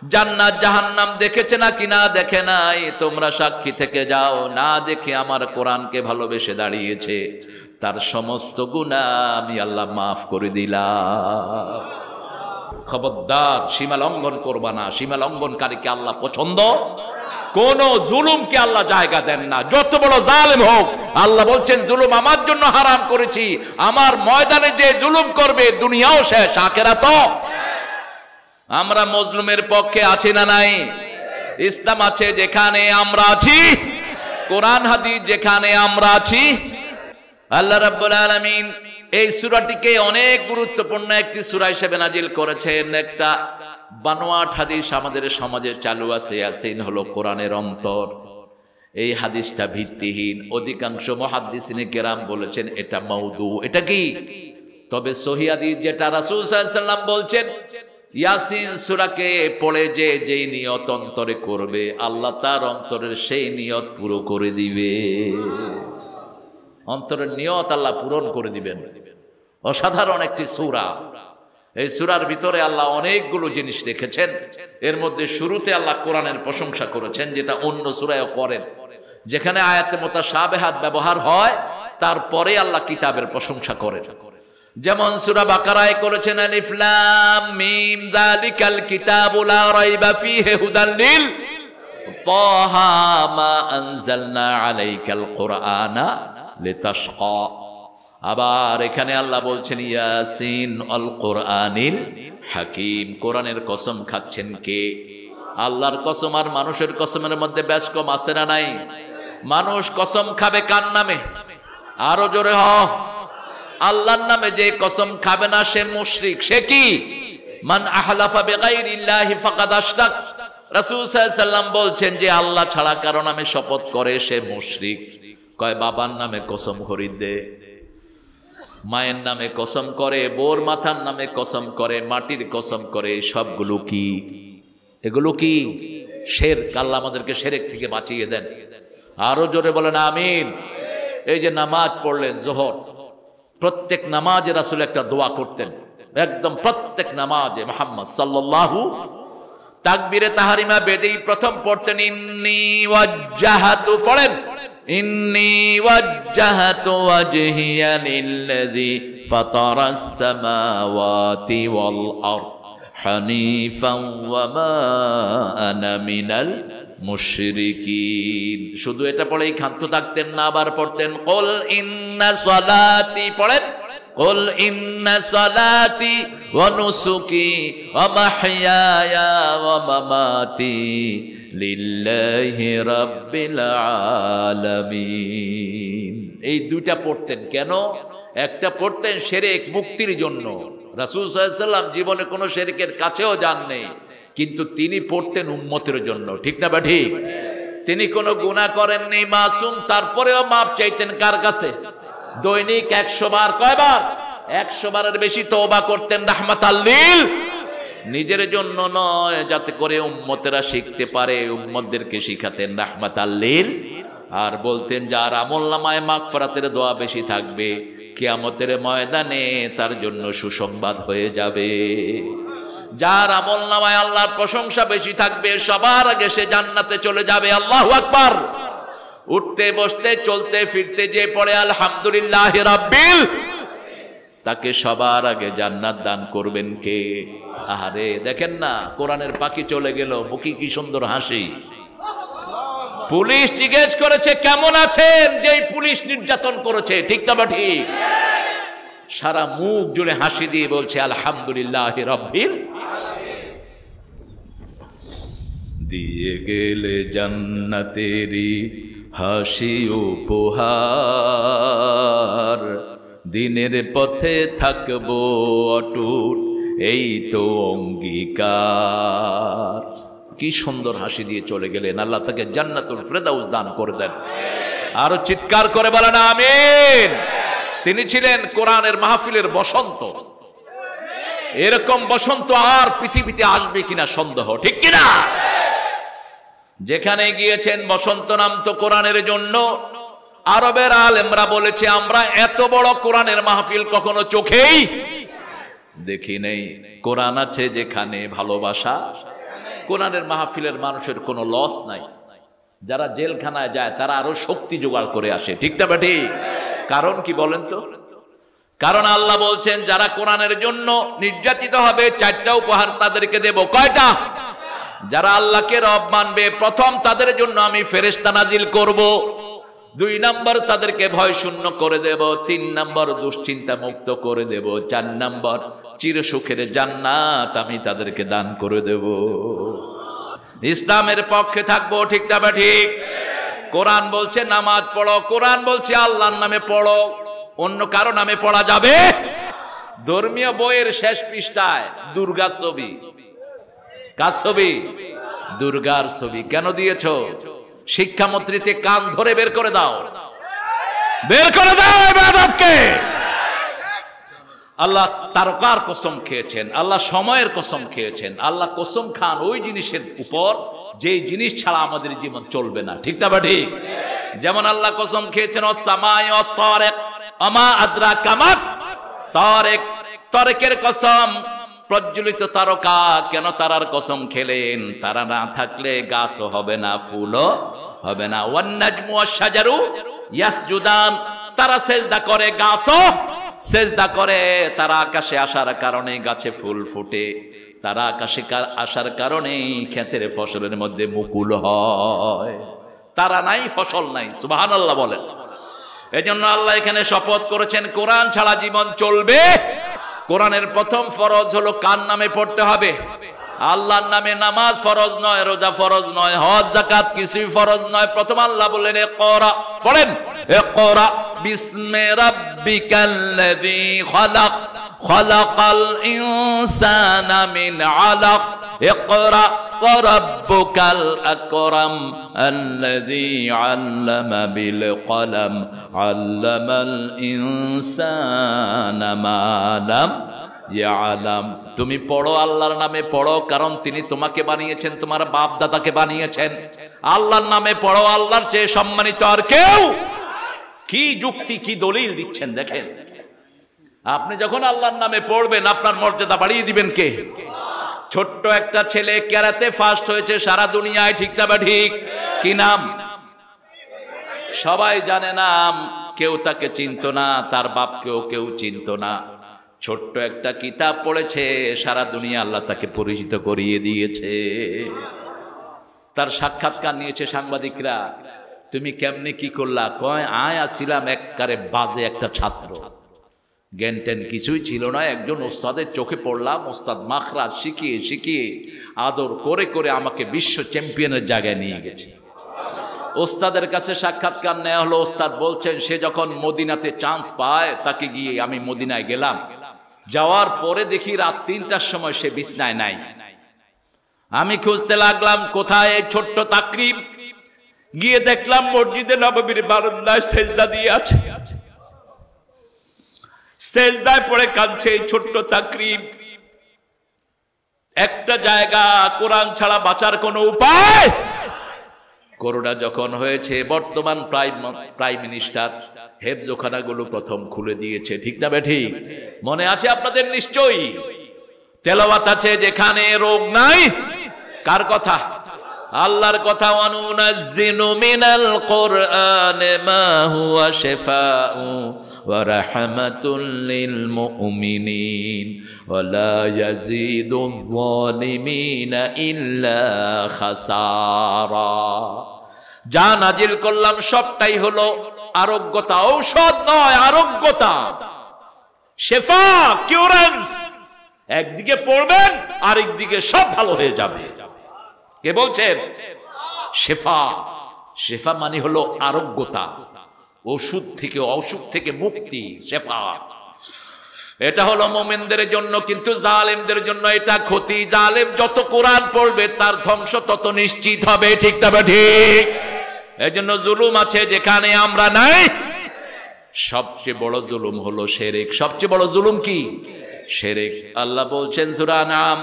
জান্নাত জাহান্নাম দেখেছে না কিনা দেখে নাই, তোমরা সাক্ষী থেকে যাও। না দেখে আমার কোরআনকে ভালোবেসে দাঁড়িয়েছে, তার সমস্ত গুনাহ আমি আল্লাহ মাফ করে দিলাম। খবরদার সীমা লঙ্ঘন করবা না, সীমা লঙ্ঘনকারীকে আল্লাহ পছন্দ, কোন জুলুমকে আল্লাহ জায়গা দেন না, যত বড় জালেম হোক। আল্লাহ বলছেন জুলুম আমার জন্য হারাম করেছি, আমার ময়দানে যে জুলুম করবে দুনিয়াও শেষ আখিরাতও। আমরা মজলুমের পক্ষে আছি না নাই? ইসলাম আছে যেখানে আমরা আছি, কোরআন হাদিস যেখানে আমরা আছি। আল্লাহ রাব্বুল আলামিন এই সূরাটিকে অনেক গুরুত্বপূর্ণ একটি সূরা হিসেবে নাজিল করেছেন। একটা বানোয়াট হাদিস আমাদের সমাজে চালু আছে, ইয়াসিন হলো কোরআনের অন্তর। এই হাদিসটা ভিত্তিহীন। অধিকাংশ মুহাদ্দিসিনে কেরাম বলেছেন এটা মাউদু। এটা কি? তবে সহিহ হাদিস যেটা রাসূল সাল্লাল্লাহু আলাইহি ওয়াসাল্লাম বলছেন, ইয়াসিন সূরাকে পড়ে যে যেই নিয়ত অন্তরে করবে, আল্লাহ তার অন্তরের সেই নিয়ত পুরো করে দিবে। অন্তরের নিয়ত আল্লাহ পূরণ করে দিবেন। অসাধারণ একটি সূরা। এই সূরার ভিতরে আল্লাহ অনেকগুলো জিনিস রেখেছেন। এর মধ্যে শুরুতে আল্লাহ কোরআনের প্রশংসা করেছেন, যেটা অন্য সূরায়ও করেন। যেখানে আয়াতে মুতাশাবিহাত ব্যবহার হয়, তারপরে আল্লাহ কিতাবের প্রশংসা করেন। যেমন সূরা বাকারায় করেছেন আলিফ লাম মিম যালিকাল কিতাবু লা রাইবা ফীহি হুদাল লিল তাহা মা আনজালনা আলাইকাল কুরআনা লিতাশকা। আবার এখানে আল্লাহ বলছেন ইয়াসিন আল কুরআনিল হাকিম। কোরআনের কসম খাচ্ছেন কে? আল্লাহর কসম আর মানুষের কসমের মধ্যে বেশ কম আছে না নাই? মানুষ কসম খাবে কার নামে? আরো জোরে হ। আল্লাহর নামে যে কসম খাবে না সে মুশরিক। সে কি? মান আহলাফা বিগাইরিল্লাহি ফাকাদ আশরাক। রাসূল সাল্লাল্লাহু আলাইহি ওয়াসাল্লাম বলছেন যে আল্লাহ ছাড়া কারো নামে শপথ করে সে মুশরিক। কয় বাবার নামে কসম খরিদ দে, মায়ের নামে কসম করে, বোর মাথার নামে কসম করে, মাটির কসম করে, সবগুলো কি? এগুলো কি শিরক? আল্লাহ আমাদেরকে শিরক থেকে বাঁচিয়ে দেন। আরো জোরে বলেন আমিন। এই যে নামাজ পড়লেন যোহর, প্রত্যেক নামাজে রাসূল একটা দোয়া করতেন। একদম প্রত্যেক নামাজে মুহাম্মদ সাল্লাল্লাহু তাকবীরে তাহরিমা বেদেই প্রথম পড়তেন ইন্নী ওয়াজ্জাহাতু। পড়েন ইন্নী ওয়াজ্জাহাতু ওয়াজহিয়া লিল্লাযী ফাতারাস সামাওয়াতি ওয়াল আরদ হানিফান ওয়া মা আনা মিনাল মুশরিকিন। শুধু এটা পড়েই ক্ষান্ত থাকতেন না, আবার পড়তেন কুল ইন্না সালাতি। পড়েন কুল ইন্না সালাতি ওয়া নুসুকি ওয়া মাহইয়ায়া ওয়া মামাতি লিল্লাহি রাব্বিল আলামিন। এই দুইটা পড়তেন কেন? একটা পড়তেন শিরক মুক্তির জন্য। রাসূল সাল্লাল্লাহু আলাইহি ওয়াসাল্লাম জীবনে কোনো শিরকের কাছেও যান নাই, কিন্তু তিনি পড়তেন উম্মতের জন্য। ঠিক না বা ঠিক? তিনি কোনো গুনাহ করেননি, মাসুম, তারপরেও মাপ চাইতেন কার কাছে? দৈনিক 100 বার। কয়বার? 100 বারের বেশি তওবা করতেন রাহমাতাল লিল। নিজের জন্য নয়, যাতে করে উম্মতেরা শিখতে পারে, উম্মতদেরকে শিখাতেন রাহমাতাল লিল। আর বলতেন যার আমলনামায় মাগফিরাতের দোয়া বেশি থাকবে, কিয়ামতের ময়দানে তার জন্য সুসংবাদ হয়ে যাবে। যার আমলনামায় আল্লাহর প্রশংসা বেশি থাকবে, সবার আগে সে জান্নাতে চলে যাবে। আল্লাহু আকবার। উঠতে বসতে চলতে ফিরতে যে পড়ে আলহামদুলিল্লাহি রাব্বিল, তাকে সবার আগে জান্নাত দান করবেন কে? আরে দেখেন না, কোরআনের পাখি চলে গেল, মুখে কি সুন্দর হাসি। পুলিশ জিজ্ঞেস করেছে কেমন আছেন, যেই পুলিশ নির্যাতন করেছে। ঠিক না বা ঠিক? সারা মুখ জুড়ে হাসি দিয়ে বলছে আলহামদুলিল্লাহি রাব্বিল। দিয়ে গেলে জান্নাতেরি হাসি উপহার, দিনের পথে থাকবো অটুট এই তো অঙ্গীকার। কি সুন্দর হাসি দিয়ে চলে গেলেন। আল্লাহ তাকে জান্নাতুল ফিরদাউস দান করে দেন। আরো চিৎকার করে বলেন আমিন। তিনি ছিলেন কোরআনের মাহফিলের বসন্ত। এরকম বসন্ত আর পৃথিবীতে আসবে কিনা সন্দেহ। ঠিক কিনা? যেখানে গিয়েছেন বসন্ত নামতো কোরআনের জন্য। আরবের আলেমরা বলেছে আমরা এত বড় কোরআনের মাহফিল কখনো চোখেই দেখি নেই। কোরআন আছে যেখানে ভালোবাসা কোরআনের মাহফিলের মানুষের কোনো লস নাই। যারা জেলখানায় যায় তারা আরো শক্তি জোগাড় করে আসে, ঠিক না বেঠি? কারণ কি বলেন তো? কারণ আল্লাহ বলছেন যারা কোরআনের জন্য নির্যাতিত হবে 4টা উপহার তাদেরকে দেব। কয়টা? যারা আল্লাহকে রব মানবে প্রথম তাদের জন্য আমি ফেরেশতা নাজিল করব, 2 নম্বর তাদেরকে ভয় শূন্য করে দেব, 3 নম্বর দুশ্চিন্তা মুক্ত করে দেব, 4 নম্বর চিরসুখের জান্নাত আমি তাদেরকে দান করে দেব। ইসলামের পক্ষে থাকবো, ঠিক না ঠিক? কোরআন বলছে নামাজ পড়ো, কোরআন বলছে আল্লাহর নামে পড়ো, অন্য কারো নামে পড়া যাবে? ধর্মীয় বইয়ের শেষ পৃষ্ঠায় দুর্গার ছবি। কার ছবি? দুর্গার ছবি। কেন দিয়েছো? শিক্ষামন্ত্রীতে কান ধরে বের করে দাও, বের করে দাও বেয়াদবকে। আল্লাহ তারকার কসম খেয়েছেন, আল্লাহ সময়ের কসম খেয়েছেন, আল্লাহ কসম খান ওই জিনিসের উপর যে জিনিস ছাড়া আমাদের জীবন চলবে না, ঠিক না ঠিক? যেমন আল্লাহ কসম খেয়েছেন ওয়াস-সামাই ওয়াত-তারিক আমা আদরাকা মা তারিক, তারিকের কসম, প্রজ্বলিত তারকা। কেন তারার কসম খেলেন? তারা না থাকলে গাছও হবে না, ফুলও হবে না। ওয়ান নাজমু ওয়াশ-শাজারু ইয়াসজুদান, তারা সেজদা করে, গাছও সেজদা করে। তারা আকাশে আসার কারণে গাছে ফুল ফুটে, তারা আকাশে আসার কারণে ক্ষেতের ফসলের মধ্যে মুকুল হয়। তারা নাই, ফসল নাই। সুবহানাল্লাহ বলেন। এজন্য আল্লাহ এখানে শপথ করেছেন কোরআন ছাড়া জীবন চলবে। কোরআনের প্রথম ফরজ হলো কার নামে পড়তে হবে? আল্লাহর নামে। নামাজ ফরজ নয়, রোজা ফরজ নয়, হজ যাকাত কিছুই ফরজ নয়। প্রথম আল্লাহ বললেন ইকরা, পড়েন ইকরা বিসমি রাব্বিকাল্লাযী খালাক, খালাকাল ইনসানা মিন আলাক, ইকরা ওয়া রাব্বুকাল আকরাম আল্লাযী আল্লামা বিল কলম, আল্লামাল ইনসানা মা লাম ইয়ালাম। তুমি পড়ো, আল্লাহর নামে পড়ো, কারণ তিনি তোমাকে বানিয়েছেন, তোমার বাপ দাদাকে বানিয়েছেন। আল্লাহর নামে পড়ো, আল্লাহর চেয়ে সম্মানিত আর কেউ। কি যুক্তি, কি দলিল দিচ্ছেন দেখেন। আপনি যখন আল্লাহর নামে পড়বেন আপনার মর্যাদা বাড়িয়ে দিবেন কে? ছোট্ট একটা ছেলে ক্যারাতে ফার্স্ট হয়েছে সারা দুনিয়ায়, ঠিক না ঠিক? কি নাম? সবাই জানে নাম, কেউ তাকে চিনতো না, তার বাপকেও কেউ চিনতো না। ছোট্ট একটা কিতাব পড়েছে, সারা দুনিয়া আল্লাহ তাকে পরিচিত করিয়ে দিয়েছে। তার সাক্ষাৎকার নিয়েছে সাংবাদিকরা। তুমি কেমনে কি করলা? কয় আয় আসছিলাম একবারে বাজে একটা ছাত্র, জ্ঞান টেন কিছুই ছিল না, একজন ওস্তাদের চোখে পড়লাম। ওস্তাদ মাখরাজ শিখিয়ে শিখিয়ে আদর করে করে আমাকে বিশ্ব চ্যাম্পিয়নের জায়গায় নিয়ে গেছে। ওস্তাদের কাছে সাক্ষাৎকার নেওয়া হলো। ওস্তাদ বলছেন সে যখন মদিনাতে চান্স পায় তাকে গিয়ে আমি মদিনায় গেলাম, যাওয়ার পরে দেখি রাত 3টার সময় সে বিছনায় নাই। আমি খুঁজতে লাগলাম কোথায় এই ছোট্ট তাকরিব, গিয়ে দেখলাম মসজিদে নববীর বারান্দায় সেজদা দিয়ে আছে, সেজদায় পড়ে কাঁদছে এই ছোট্ট তাকরিব। একটা জায়গা, কোরআন ছাড়া বাঁচার কোনো উপায়। করোনা যখন হয়েছে বর্তমান প্রাইম মিনিস্টার হেফজোখানাগুলো প্রথম খুলে দিয়েছে, ঠিক না বেঠিক? মনে আছে আপনাদের নিশ্চয়ই? তেলাওয়াত আছে যেখানে রোগ নাই। কার কথা? আল্লাহর কথা। ওয়ানুনাজ্জিলু মিনাল কুরআনি মা হুয়া শিফাউ ওয়া রাহমাতুল লিল মুমিনিন ওয়া লা ইয়াজিদুয যালিমিনা ইল্লা খাসারা। যা নাজিল করলাম সবটাই হলো আরোগ্যতা, ঔষধ নয়, আরোগ্যতা, শিফা, কিউরেন্স। একদিকে পড়বেন আরেকদিকে সব ভালো হয়ে যাবে। কে বলছেন? শেফা। শেফা মানে হলো আরোগ্যতা, ওষুধ থেকে, অসুখ থেকে মুক্তি, শেফা। এটা হলো মুমিনদের জন্য, কিন্তু জালেমদের জন্য এটা ক্ষতি। জালেম যত কোরআন পড়বে তার ধ্বংস তত নিশ্চিত হবে, ঠিক না ঠিক? এই জন্য জুলুম আছে যেখানে আমরা নাই। সবচেয়ে বড় জুলুম হলো শিরক। সবচেয়ে বড় জুলুম কি? শিরক। আল্লাহ বলছেন সূরা নাম,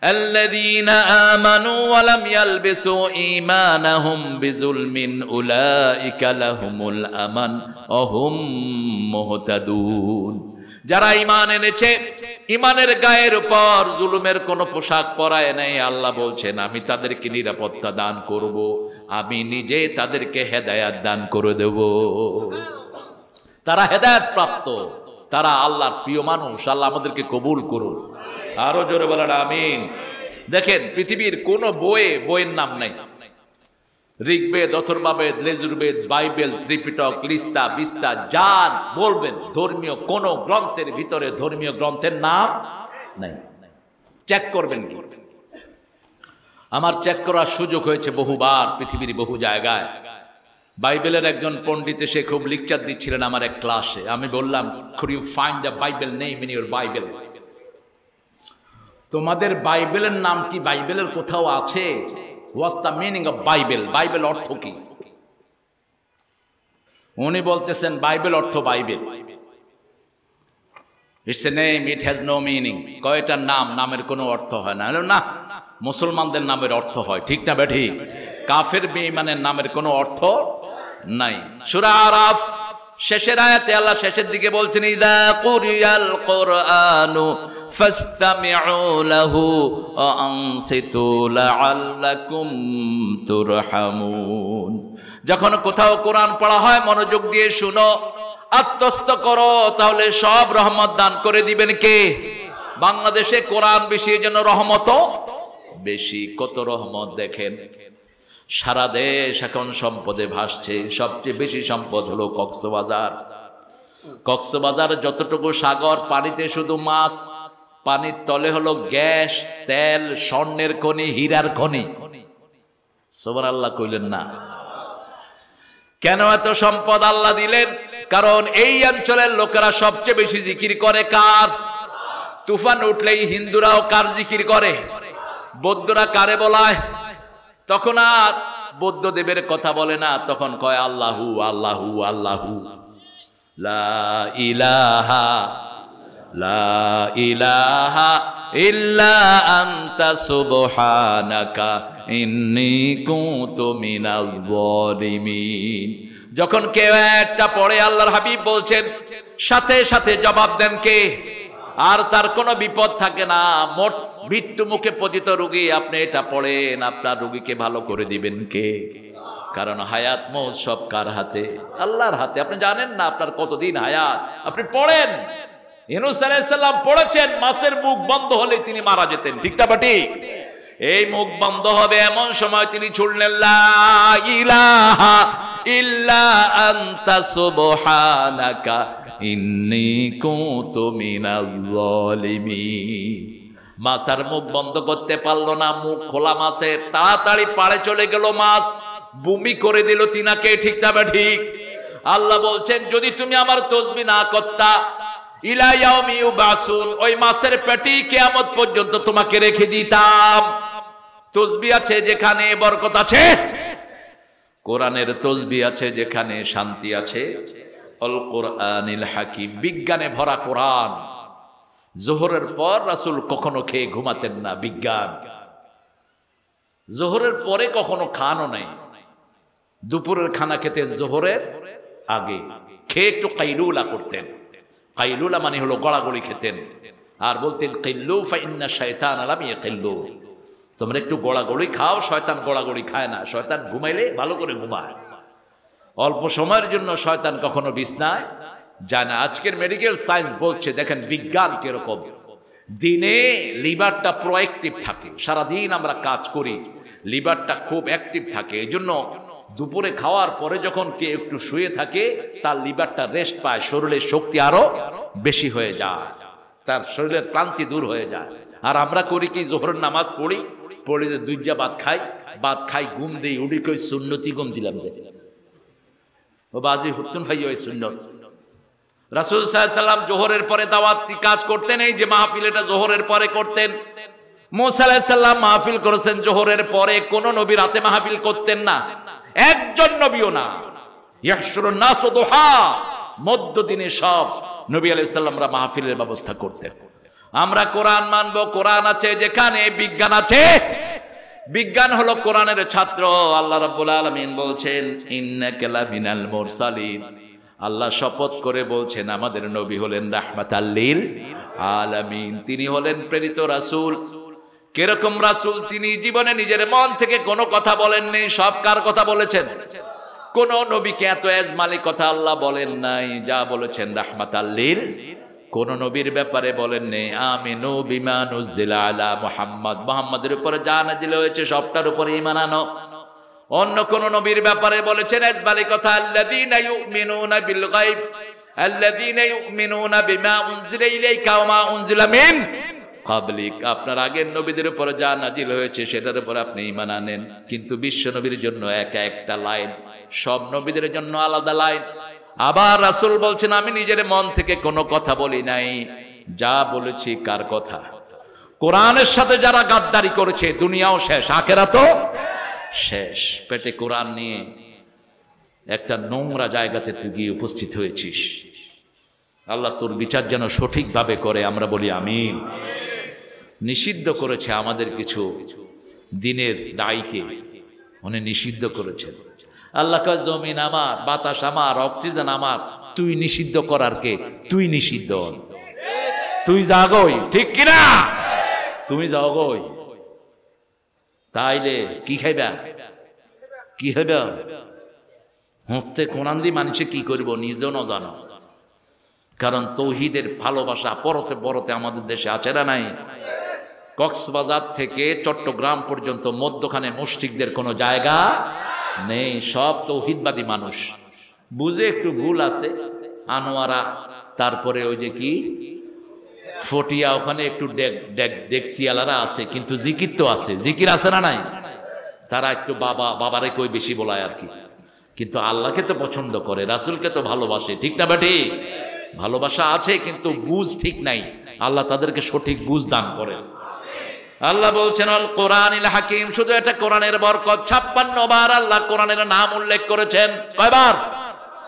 الذين آمنوا ولم يلبسوا إيمانهم بظلم أولئك لهم الأمن وهم مهتدون। যারা ঈমান এনেছে, ঈমানের গায়ের উপর জুলুমের কোনো পোশাক পরায় নেই, আল্লাহ বলছেন আমি তাদেরকে নিরাপত্তা দান করব, আমি নিজে তাদেরকে হেদায়েত দান করে দেব। তারা হেদায়েত প্রাপ্ত, তারা আল্লাহর প্রিয় মানুষ। আল্লাহ আমাদেরকে কবুল করুন। আরো জোরে বলেন আমিন। দেখেন পৃথিবীর কোন বইয়ের নাম নাই, ঋগ্বেদ, অথর্ববেদ, লেজুরবেদ, বাইবেল, ত্রিপিটক, লিস্তা, বিস্তা, যার বলবেন ধর্মীয় কোন গ্রন্থের ভিতরে ধর্মীয় গ্রন্থের নাম নাই। চেক করবেন কি? আমার চেক করার সুযোগ হয়েছে বহুবার পৃথিবীর বহু জায়গায়। বাইবেলের একজন পণ্ডিত এসে খুব লেকচার দিচ্ছিলেন আমার এক ক্লাসে। আমি বললাম, could you find the Bible name in your Bible? তোমাদের বাইবেলের নাম কি বাইবেলের কোথাও আছে? What's the meaning of Bible? Bible অর্থ কি? উনি বলতেছেন বাইবেল অর্থ Bible, it's a name, it has no meaning. কয়টার নাম, নামের কোনো অর্থ হয় না। না, মুসলমানদের নামের অর্থ হয়, ঠিক না বেঠিক? কাফের বেঈমানের নামের কোনো অর্থ নাই। সূরা আরাফ শেষের আয়াতে আল্লাহ শেষের দিকে বলছেন, ইযা কুরিয়াল কুরআনু ফাসতামিউ লাহু ওয়া আনসিতু লাআল্লাকুম তুরহামুন। যখন কোথাও কোরআন পড়া হয় মনোযোগ দিয়ে শুনো, আত্মস্থ করো, তাহলে সব রহমত দান করে দিবেন কে? বাংলাদেশে কোরআন বেশি, যেন রহমত বেশি। কত রহমত দেখেন, সারা দেশ এখন সম্পদে ভাসছে। সবচেয়ে বেশি সম্পদ হলো কক্সবাজার। কক্সবাজার যতটুকু সাগর, পানিতে শুধু মাছ, পানির তলে হলো গ্যাস, তেল, স্বর্ণের খনি, হীরার খনি। সুবহানাল্লাহ কইলেন না? কেন এত সম্পদ আল্লাহ দিলেন? কারণ এই অঞ্চলের লোকেরা সবচেয়ে বেশি জিকির করে কার? তুফান উঠলেই হিন্দুরাও কার জিকির করে? বৌদ্ধরা কারে বলায়? তখন আর বৌদ্ধ দেবের কথা বলে না, তখন কয় আল্লাহু আল্লাহু আল্লাহু, লা ইলাহা লা ইলাহা ইল্লা আনতা সুবহানাকা ইন্নী কুনতু মিনাল যালিমিন। যখন কেউ একটা পড়ে, আল্লাহর হাবিব বলছেন সাথে সাথে জবাব দেন কে? আর তার কোনো বিপদ থাকে না। মোট মৃত্যু মুখে পতিত রোগী, আপনি এটা পড়েন, আপনার রোগীকে ভালো করে দিবেন কে? কারণ হায়াত মৌত সব কার হাতে? আল্লাহর হাতে। আপনি জানেন না আপনার কতদিন হায়াত? আপনি পড়েন, ইউনূস আলাইহিস সালাম পড়েছেন, মাছের মুখ বন্ধ হলে তিনি মারা যেতেন, ঠিক না বাটি? এই মুখ বন্ধ হবে এমন সময় তিনি ছুড়লেন, লা ইলাহা ইল্লা আনতা সুবহানাকা ইন্নী কুনতু মিনাল যালিমিন। মাছের মুখ বন্ধ করতে পারলো না, মুখ খোলা মাছের, তাড়াতাড়ি পাড়ে চলে গেল মাছ, বমি করে দিল তিনাকে, ঠিক না ঠিক? আল্লাহ বলছেন, যদি তুমি আমার তাসবিহ না করতা, ইলা ইয়াউমি ইউবাসুন, ওই মাছের পেটেই কিয়ামত পর্যন্ত তোমাকে রেখে দিতাম। তাসবিহ আছে যেখানে বরকত আছে, কোরআনের তাসবিহ আছে যেখানে শান্তি আছে। আল কোরআনিল হাকিম, বিজ্ঞানে ভরা কোরআন। জোহরের পর রাসূল কখনো খেয়ে ঘুমাতেন না, বিজ্ঞান। জোহরের পরে কখনো খানও নাই। দুপুরের খানা খেতেন জোহরের আগে, খেয়ে একটু কাইলুলা করতেন। কাইলুলা মানে হলো গড়াগড়ি খেতেন, আর বলতেন কিল্লু ফা ইন্না শাইতান লাম ইয়াকিল্লু, তোমরা একটু গড়াগড়ি খাও, শয়তান গড়াগড়ি খায় না। শয়তান ঘুমাইলে ভালো করে ঘুমায়, অল্প সময়ের জন্য শয়তান কখনো বিছনায় যায় না। আজকের মেডিকেল সায়েন্স বলছে, দেখেন বিজ্ঞান কিরকম, দিনে লিভারটা প্রোঅ্যাক্টিভ থাকে, সারাদিন আমরা কাজ করি, লিভারটা খুব অ্যাক্টিভ থাকে। এই জন্য দুপুরে খাওয়ার পরে যখন কে একটু শুয়ে থাকে, তার লিভারটা রেস্ট পায়, শরীরের শক্তি আরো বেশি হয়ে যায়, তার শরীরের ক্লান্তি দূর হয়ে যায়। আর আমরা করি কি, জোহরের নামাজ পড়ি, পড়ে যে দুইটা ভাত খাই, ঘুম দেই, উঠি কই সুন্নতি ঘুম দিলাম দে, ও বাজি হুতুন ভাই ওই সুন্নত। রাসূল সাল্লাল্লাহু আলাইহি সাল্লাম জোহরের পরে দাওয়াতি কাজ করতেন, এই যে মাহফিল, এটা জোহরের পরে করতেন। মুসা আলাইহিস সালাম মাহফিল করেছেন জোহরের পরে, কোন নবী রাতে মাহফিল করতেন না, একজন নবীও না। ইয়াহশুরুন নাস দুহা, মধ্য দিনে সব নবী আলাইহিস সালামরা মাহফিলের ব্যবস্থা করতেন। আমরা কোরআন মানবো, কোরআন আছে যেখানে বিজ্ঞান আছে। বিজ্ঞান হলো কোরআনের ছাত্র। আল্লাহ রাব্বুল আলামিন বলছেন, ইন্নাকা লামিনাল মুরসালিন, আল্লাহ শপথ করে বলছেন আমাদের নবী হলেন রাহমাতাল লিল আলামিন, তিনি হলেন প্রেরিত রাসূল। কিরকম রাসূল? তিনি জীবনে নিজের মন থেকে কোনো কথা বলেননি, সব কার কথা বলেছেন? কোন নবীকে এত এজমালি কথা আল্লাহ বলেন নাই, যা বলেছেন রাহমাতাল লিল। কোন নবীর ব্যাপারে বলেন নেই আমিনু বিমা নুজিলা আলা মুহাম্মদ, মুহাম্মাদের উপরে যা নাজিল হয়েছে সবটার উপরে ঈমান আনো। অন্য কোন নবীর ব্যাপারে বলেছেন এজমালি কথা, আল্লাযীনা ইউমিনুনা বিল গায়ব আল্লাযীনা ইউমিনুনা বিমা উনজিলা ইলাইকা ওয়া মা উনজিলা মিন কাবলিক, আপনার আগের নবীদের উপরে যা নাজিল হয়েছে সেটার উপর আপনি ঈমান আনেন। কিন্তু বিশ্ব নবীর জন্য একা একটা লাইন, সব নবীদের জন্য আলাদা লাইন। আবার রাসূল বলছেন আমি নিজের মন থেকে কোনো কথা বলি নাই, যা বলেছি কার কথা? কোরআনের সাথে যারা গাদ্দারি করেছে দুনিয়াও শেষ, আখিরাতও শেষ। পেটে কোরআন নিয়ে একটা নোংরা জায়গাতে তুই গিয়ে উপস্থিত হয়েছিস, আল্লাহ তোর বিচার যেন সঠিকভাবে করে, আমরা বলি আমিন। নিষিদ্ধ করেছে আমাদের কিছু দিনের দায়ীকে, উনি নিষিদ্ধ করেছেন। আল্লাহ কয় জমিন আমার, বাতাস আমার, অক্সিজেন আমার, তুই নিষিদ্ধ করার কে? তুই নিষিদ্ধ, তুই জাগই, ঠিক কিনা? তুমি জাগই, তাইলে কি খাইবা? কি খাইবা? হতে কোরআন দিয়ে মানুষে কি করবো নিজেও না জানো। কারণ তৌহিদের ভালোবাসা পরতে পরতে আমাদের দেশে আছে না নাই? কক্সবাজার থেকে চট্টগ্রাম পর্যন্ত মধ্যখানে মুশরিকদের কোনো জায়গা নেই, সব তৌহিদবাদী মানুষ। বুঝে একটু ভুল আছে, আনোয়ারা, তারপরে ওই যে কি ফটিয়া, ওখানে একটু ডেক্সিয়ালারা আছে, কিন্তু জিকির তো আছে, জিকির আছে না নাই? তারা একটু বাবারে কই বেশি বলায় আর কি, কিন্তু আল্লাহকে তো পছন্দ করে, রাসূলকে তো ভালোবাসে, ঠিক না বেটি? ভালোবাসা আছে কিন্তু বুঝ ঠিক নাই, আল্লাহ তাদেরকে সঠিক বুঝ দান করেন। আল্লাহ বলছেন আল কোরআনিল হাকিম, শুধু এটা কোরআনের বরকত। 56 বার আল্লাহ কোরআনের নাম উল্লেখ করেছেন। কয়বার?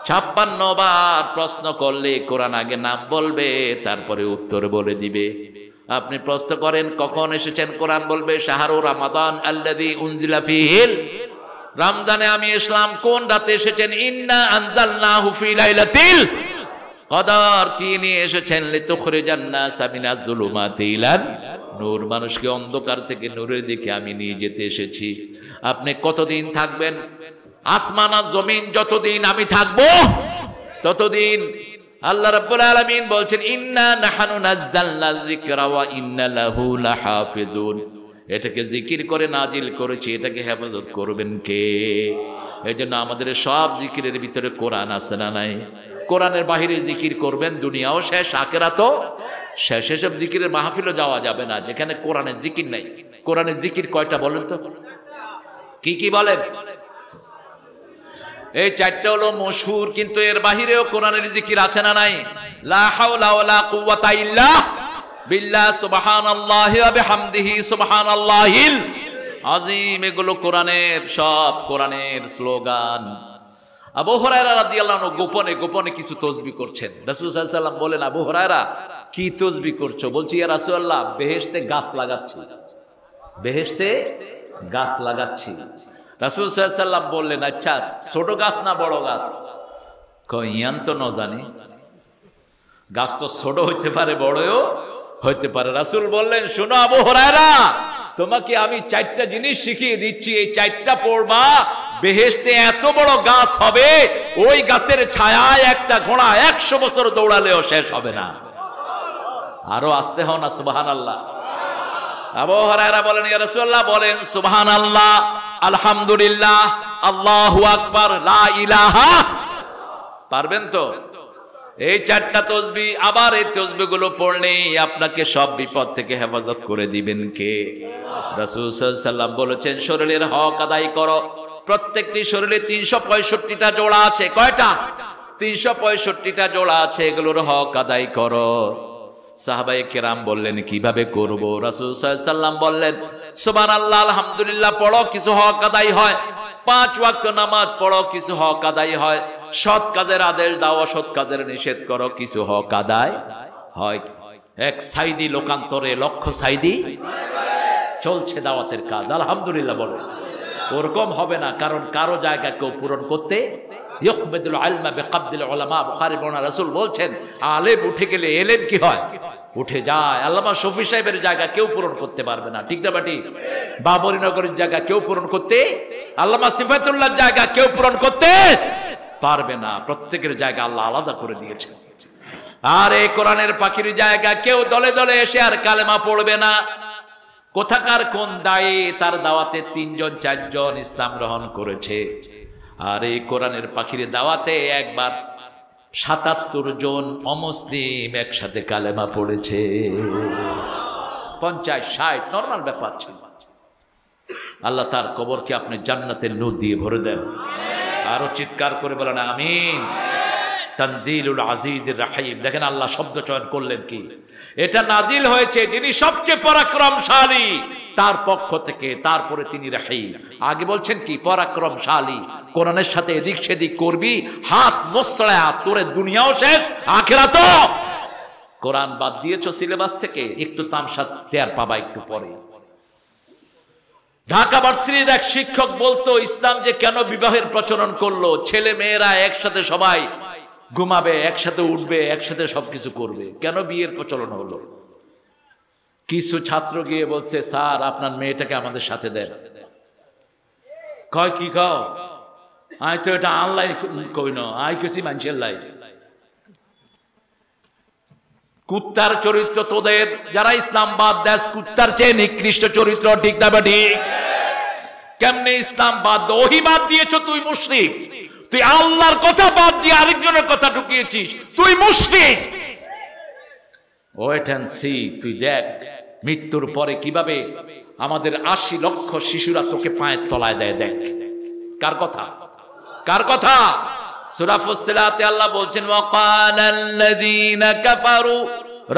56 বার। প্রশ্ন করলে কোরআন আগে নাম বলবে, তারপরে উত্তর বলে দিবে। আপনি প্রশ্ন করেন কখন এসেছেন, কোরআন বলবে শাহরু রমাদান আল্লাযী উনজিলা ফীহিল, রমজানে আমি ইসলাম কোন রাতে এসেছেন, ইন্না আনজালনাহু ফী লাইলাতিল কদর, কি নিয়ে এসেছেন, লিতুখরিজান নাসা মিনাজ যুলুমাতি ইলান নূর, মানুষকে অন্ধকার থেকে নূরের দিকে আমি নিয়ে যেতে এসেছি। আপনি কতদিন থাকবেন? আসমান আর জমিন যতদিন আমি থাকবো ততদিন। আল্লাহ রাব্বুল আলামিন বলছেন ইন্না নাহনু নাযালনা যিকরা ওয়া ইন্না লাহু লাহাফিজুন, এটাকে জিকির করে নাজিল করেছি, এটাকে হেফাজত করবেন কে? এজন্য আমাদের সব জিকিরের ভিতরে কোরআন আছে না নাই? কোরআনের বাহিরে জিকির করবেন দুনিয়াও শেষ, আখিরাতও শেষ। এসব জিকিরের মাহফিলও যাওয়া যাবে না যেখানে কোরআনের জিকির নাই। কোরআনের জিকির কয়টা বলেন তো? কি কি বলেন? এই 4টা হলো মশহুর, কিন্তু এর বাহিরেও কোরআনের জিকির আছে না নাই? লা হাওলা ওয়ালা কুওয়াতা ইল্লা বিল্লাহ, সুবহানাল্লাহি ওয়া বিহামদিহি, সুবহানাল্লাহিল আযীম, এগুলো কোরআনের, সব কোরআনের স্লোগান। আবু হুরায়রা রাদিয়াল্লাহু আনহু গোপনে গোপনে কিছু তাসবিহ করছেন। রাসূল সাল্লাল্লাহু আলাইহি ওয়াসাল্লাম বলেন, আবু হুরায়রা কি তাসবিহ করছো? বলছি ইয়া রাসূলুল্লাহ বেহেশতে গাছ লাগাচ্ছি, বেহেশতে গাছ লাগাচ্ছি। রাসূল সাল্লাল্লাহু আলাইহি ওয়াসাল্লাম বললেন আচ্ছা ছোট গাছ না বড় গাছ? কই ইয়ান তো ন জানি, গাছ তো ছোট হইতে পারে বড়ও হইতে পারে। রাসূল বললেন শোনো আবু হুরায়রা, তোমাকে আমি 4টা জিনিস শিখিয়ে দিচ্ছি, এই 4টা পড়বা, বেহেশতে এত বড় গাছ হবে, ওই গাছের ছায়ায় একটা ঘোড়া 100 বছর দৌড়ালেও শেষ হবে না। আরো আসতে হও না সুবহানাল্লাহ। আবু হুরায়রা বলেন ইয়া রাসূলুল্লাহ, বলেন সুবহানাল্লাহ, আলহামদুলিল্লাহ, আল্লাহু আকবার, লা ইলাহা। পারবেন তো? এই 4টা তাসবিহ, আবার এই তাসবিহগুলো পড়লে আপনাকে সব বিপদ থেকে হেফাজত করে দিবেন কে? রাসূল সাল্লাল্লাহু আলাইহি ওয়াসাল্লাম বলেছেন শরীরের হক আদায় করো। প্রত্যেকটি শরীরে 365টা জোড়া আছে। কয়টা? 365টা জোড়া আছে, এগুলোর হক আদায় করো। সাহাবায়ে কেরাম বললেন কিভাবে করব? রাসূল সাল্লাল্লাহু আলাইহি ওয়াসাল্লাম বললেন সুবহানাল্লাহ, আলহামদুলিল্লাহ পড়ো, কিছু হক আদায় হয়। 5 ওয়াক্ত নামাজ পড়ো, কিছু হক আদায় হয়। সৎ কাজের আদেশ দাও, অসৎ কাজের নিষেধ করো, কিছু হক আদায় হয়। এক সাইদি লোকান্তরে লক্ষ সাইদি চলছে দাওয়াতের কাজ, আলহামদুলিল্লাহ বলো। ওরকম হবে না, কারণ কারো জায়গা কেউ পূরণ করতে ইয়কবিদুল ইলমা বিকবদিল উলামা। বুখারী বর্ণনা, রাসূল বলছেন আলেম উঠে গেলে এলেম কি হয়? উঠে যায়। আল্লামা শফি সাহেবের জায়গা কেউ পূরণ করতে পারবে না, ঠিক না বাটি? বাবরি নগরের জায়গা কেউ পূরণ করতে, আল্লামা সিফাতুল্লাহর জায়গা কেউ পূরণ করতে পারবে না। প্রত্যেকের জায়গা আল্লাহ আলাদা করে দিয়েছেন। আর এই কোরআনের পাখির জায়গা কেউ দলে দলে এসে আর কালেমা পড়বে না। কোথাকার কোন দায়ে তার দাওয়াতে 3 জন 4 জন ইসলাম গ্রহণ করেছে, আর এই কোরআনের পাখির দাওয়াতে একবার 77 জন অমুসলিম একসাথে কালেমা পড়েছে। 50-60 নরমাল ব্যাপার ছিল। আল্লাহ তার কবরকে আপনি জান্নাতের নূর দিয়ে ভরে দেন। আরো চিৎকার করে বলেন আমিন। তানজিলুল আজিজির রাহিম। দেখেন আল্লাহ শব্দ চয়ন করলেন কি, এটা নাজিল হয়েছে যিনি সবচেয়ে পরাক্রমশালী তার পক্ষ থেকে, তারপরে তিনি রাহিম। আগে বলছেন কি পরাক্রমশালী, কোরআনের সাথে এদিক সেদিক করবি হাত মোছড়া তোরে দুনিয়াও শেষ আখিরাতও। কোরআন বাদ দিয়েছো সিলেবাস থেকে, একটু তামসা টের পাবা একটু পরে। ঢাকা ভার্সিটির এক শিক্ষক বলতো ইসলাম যে কেন বিবাহের প্রচলন করলো, ছেলে মেয়েরা একসাথে সবাই ঘুমাবে, একসাথে উঠবে, একসাথে সবকিছু করবে, কেন বিয়ের প্রচলন হলো? কিছু ছাত্র গিয়ে বলছে স্যার আপনার মেয়েটাকে আমাদের সাথে দেন। কয় কি কও? আয় তো এটা অনলাইন কই না, আয় কিছু মানুষের লাই। কুত্তার চরিত্র তোদের, যারা ইসলাম বাদ দেশ কুত্তার চেয়ে নিকৃষ্ট চরিত্র, ঠিক না ঠিক? কেমনে ইসলাম বাদ, ওহী বাদ দিয়েছ তুই মুশরিক, তুই আল্লাহর কথা বাদ দিয়ে আরেকজনের কথা ঢুকিয়েছিস, তুই মুশরিক। ওয়েট এন্ড সি, তুই দেখ মৃত্যুর পরে কিভাবে আমাদের 80 লক্ষ শিশুরা তোকে পায়ের তলায় দেয়। দেখ কার কথা, কার কথা? সূরা ফুসসিলাতে আল্লাহ বলছেন ওয়াকালাল্লাযীনা কাফারু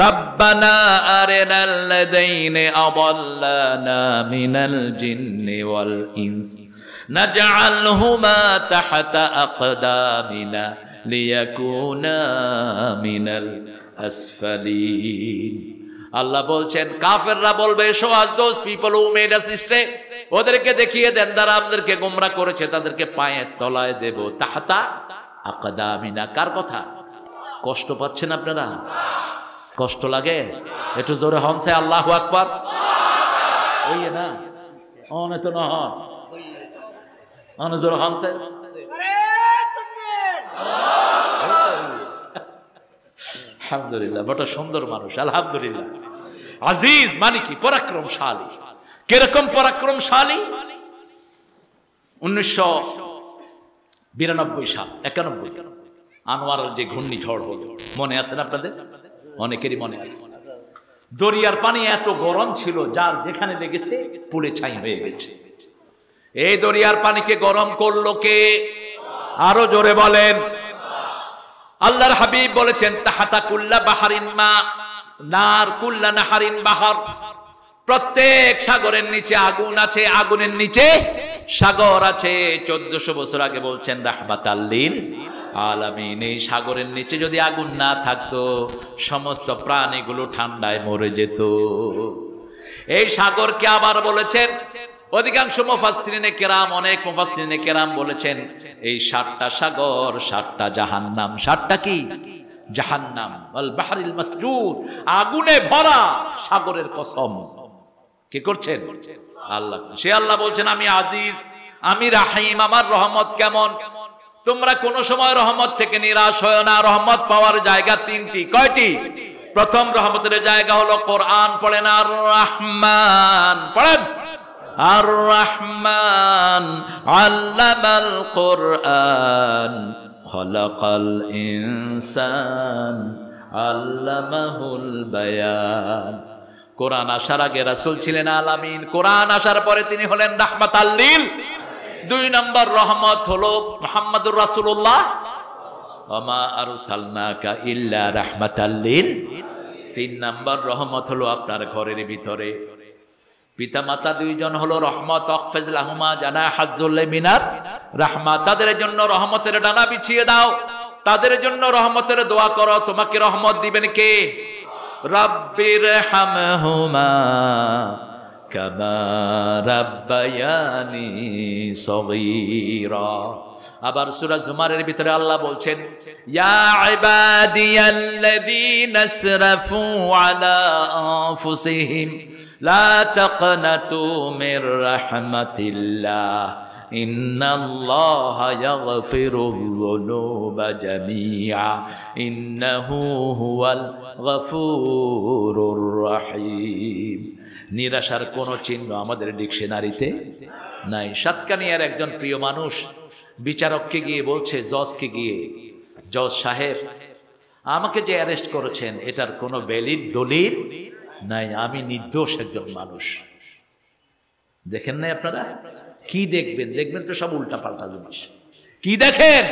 রাব্বানা আরিনাল্লাযীনা আদাল্লানা মিনাল জিন্নি ওয়াল ইনস নাজআলহুমা তাহতা আকদামিনা লিয়াকুনা মিনাল আসফালিন। আল্লাহ বলছেন কাফেররা বলবে show us those people who made us stray, ওদেরকে দেখিয়ে দেন যারা আমাদেরকে গোমরাহ করেছে, তাদেরকে পায়ের তলায় দেব তাহতা আকদামিনা। কার কথা? কষ্ট পাচ্ছেন আপনারা? কষ্ট লাগে? একটু জোরে হনছে আল্লাহু আকবার। ওই না অনে তো না হন, অনে জোরে হনছে। আলহামদুলিল্লাহ, বড় সুন্দর মানুষ, আলহামদুলিল্লাহ। আজিজ মানে কি? পরাক্রমশালী। কিরকম পরাক্রমশালী? 1992 সাল 91 আনোয়ারের যে ঘূর্ণিঝড় হলো, মনে আছে না আপনাদের? অনেকেরই মনে আছে। দরিয়ার পানি এত গরম ছিল, যার যেখানে লেগেছে পুড়ে ছাই হয়ে গেছে। এই দরিয়ার পানিকে গরম করলো কে? আরো জোরে বলেন। আল্লাহর হাবিব বলেছেন তাহাতা কুল্লা বাহারিন মা নার কুল্লা নাহারিন বাহার। প্রত্যেক সাগরের নিচে আগুন আছে, আগুনের নিচে সাগর আছে। 1400 বছর আগে বলছেন রাহমাতাল লিল আলামিন। এই সাগরের নিচে যদি আগুন না থাকতো সমস্ত প্রাণীগুলো ঠান্ডায় মরে যেত। এই সাগরকে আবার বলেছেন অধিকাংশ মুফাসসিরিনে কেরাম, অনেক মুফাসসিরিনে কেরাম বলেছেন এই 7টা সাগর 7টা জাহান্নাম। 7টা কি? জাহান্নাম। আল বাহরিল মাসজুর, আগুনে ভরা সাগরের কসম। কি করছেন? আল্লাহ। সে আল্লাহ বলছেন আমি আজিজ, আমি রাহিম, আমার রহমত কেমন? তোমরা কোন সময় রহমত থেকে নিরাশ হয় না। রহমত পাওয়ার জায়গা 3টি। কয়টি? প্রথম রহমতের জায়গা হলো কোরআন পড়েন, আর রহমান পড়েন, আর রহমান আল্লামাল কোরআন খলাকাল ইনসান আল্লামাহুল বায়ান। কোরআন আসার আগে রাসূল ছিলেন আলামিন, কোরআন আসার পরে তিনি হলেন রাহমাতাল লিল। 2 নম্বর রহমত হলো মুহাম্মদুর রাসূলুল্লাহ, ওমা আরসালনাকা ইল্লা রাহমাতাল লিল। 3 নম্বর রহমত হলো আপনার ঘরের ভিতরে পিতা মাতা 2 জন হলো রহমত। অকফিজ লাহুমা জানাহাযুল মিনার রাহমা, তাদের জন্য রহমতের ডানা বিছিয়ে দাও, তাদের জন্য রহমতের দোয়া করো। তোমাকে রহমত দিবেন কে? রাব্বির হামহুমা কামা রাব্বায়ানি সগীরা। আবার সূরা জুমারের ভিতরে আল্লাহ বলছেন, ইয়া ইবাদিয়াল্লাযীনা আসরাফু আলা আনফুসিহিম লা তাকনাতু মির রাহমাতিল্লাহ ইন্নাল্লাহা ইয়াগফিরুয যুনুবা জামিআ ইন্নাহু হুয়াল গফুরুর রহিম। নিরাশার কোন চিহ্ন আমাদের ডিকশনারিতে নাই। সাতকানিয়ার একজন প্রিয় মানুষ বিচারককে গিয়ে বলছে, জজকে গিয়ে, জজ সাহেব আমাকে যে অ্যারেস্ট করেছেন এটার কোনো ভ্যালিড দলিল নাই, আমি নির্দোষ একজন মানুষ। দেখেন নাই আপনারা? কি দেখবেন? দেখবেন তো সব উল্টা পাল্টা জিনিস। কি দেখেন?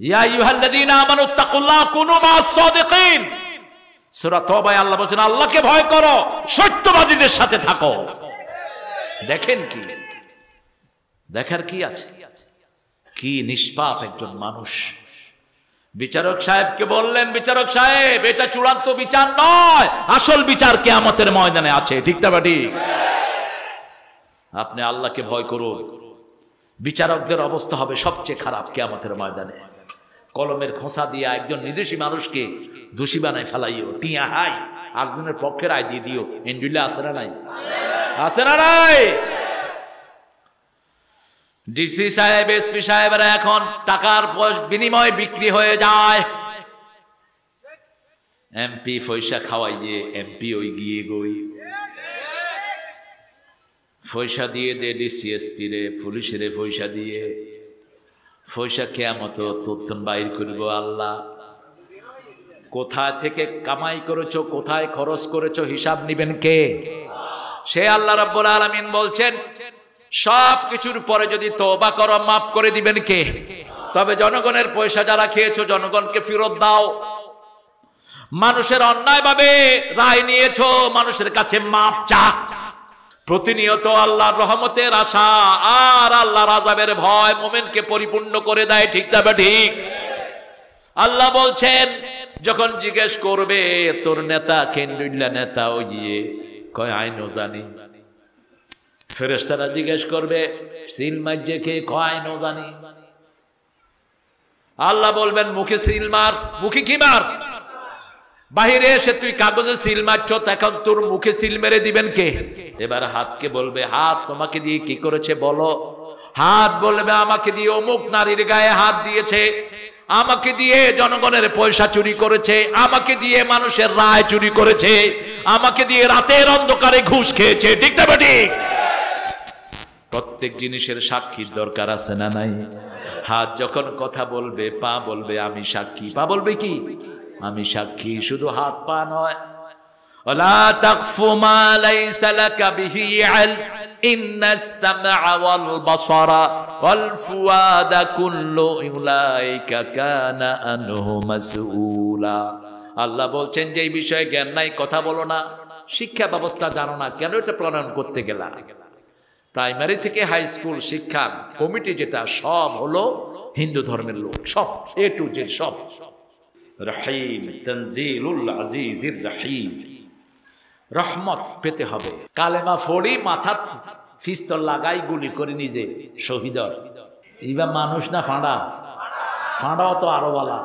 ইয়া আইয়ুহাল্লাযীনা আমানুত্তাকুল্লাহ কুনু মা'আস সাদিকিন। সূরা তওবায় আল্লাহ বলেন, আল্লাহকে ভয় করো, সত্যবাদীদের সাথে থাকো। দেখেন কি দেখার কি আছে? কি নিষ্পাপ একজন মানুষ। বিচারক সাহেবকে বললেন, বিচারক সাহেব এটা চূড়ান্ত বিচার নয়, আসল বিচার কিয়ামতের ময়দানে আছে। ঠিক না ঠিক? আপনি আল্লাহকে ভয় করুন। বিচারকদের অবস্থা হবে সবচেয়ে খারাপ কিয়ামতের ময়দানে। কলমের খোঁচা দিয়ে একজন নির্দোষী মানুষকে দোষী বানায় ফেলাইও, টিয়া হাই আগুনের পক্ষে রায় দিয়ে দিও। এন্ডুলে আছে না নাই? আছে না নাই? ডিসি সাহেব, এসপি সাহেবরা এখন টাকার বিনিময়ে বিক্রি হয়ে যায়। এমপি পয়সা খাওয়াইয়ে এমপি ওই গিয়ে গই পয়সা দিয়ে দে ডিসি এসপি রে, পুলিশের পয়সা দিয়ে। পয়সা কিয়ামত তথ্য বাইর করব আল্লাহ। কোথা থেকে কামাই করেছো, কোথায় খরচ করেছো, হিসাব নিবেন কে? সে আল্লাহ রাব্বুল আলামিন বলছেন, সব কিছুর পরে যদি তওবা করো মাফ করে দিবেন কে? তবে জনগণের পয়সা যারা খেয়েছো জনগণকে ফেরত দাও। মানুষের অন্যায়ভাবে রায় নিয়েছো, মানুষের কাছে মাফ চা। প্রতিনিয়ত আল্লাহর রহমতের আশা আর আল্লাহর আযাবের ভয় মুমিনকে পরিপূর্ণ করে দেয়। ঠিক না ঠিক? আল্লাহ বলছেন, যখন জিজ্ঞেস করবে তোর নেতা কেন্দ্রীয় নেতা ওই গিয়ে কয় আইনও জানি। ফেরেশতারা জিজ্ঞেস করবে সিল মাইজে কে, কয় আইনও জানি। আল্লাহ বলবেন মুখে সিল মার। মুখে কি মার? বাহিরে এসে তুই কাগজে সিল মারছ, এখন তোর মুখে সিল মেরে দিবেন কে? এবার হাতকে বলবে, হাত তোমাকে দিয়ে কি করেছে বলো। হাত বলবে আমাকে দিয়ে অমুক নারীর গায়ে হাত দিয়েছে, আমাকে দিয়ে জনগণের পয়সা চুরি করেছে, আমাকে দিয়ে মানুষের রায় চুরি করেছে, আমাকে দিয়ে রাতের অন্ধকারে ঘুষ খেয়েছে। ঠিক না ঠিক? প্রত্যেক জিনিসের সাক্ষীর দরকার আছে না নাই? হাত যখন কথা বলবে, পা বলবে আমি সাক্ষী। পা বলবে কি? আমি সাক্ষী। শুধু হাত পা নয়, ওয়ালা তাকফু মা লাইসা লাকা বিহি ইলম ইন্নাস সামআ ওয়াল বাসারা ওয়াল ফুয়াদা কুল্লু উলাইকা কানা আনহু মাসউলা। আল্লাহ বলছেন যে এই বিষয়ে জ্ঞান নাই কথা বলো না, শিক্ষা ব্যবস্থা জানো না, কেন এটা প্রণয়ন করতে গেলা? প্রাইমারি থেকে হাই স্কুল শিক্ষা কমিটি যেটা, সব হলো হিন্দু ধর্মের লোক, সব এ টু জেড সব। রহিম, তানজিলুল আজিজির রহিম। রহমত পেতে হবে। কালেমা ফড়ি মাথাত পিস্তল লাগাই গুলি করে নিজে শহীদ। এইবার মানুষ না ফাঁড়া? ফাঁড়াও তো আরো বলা।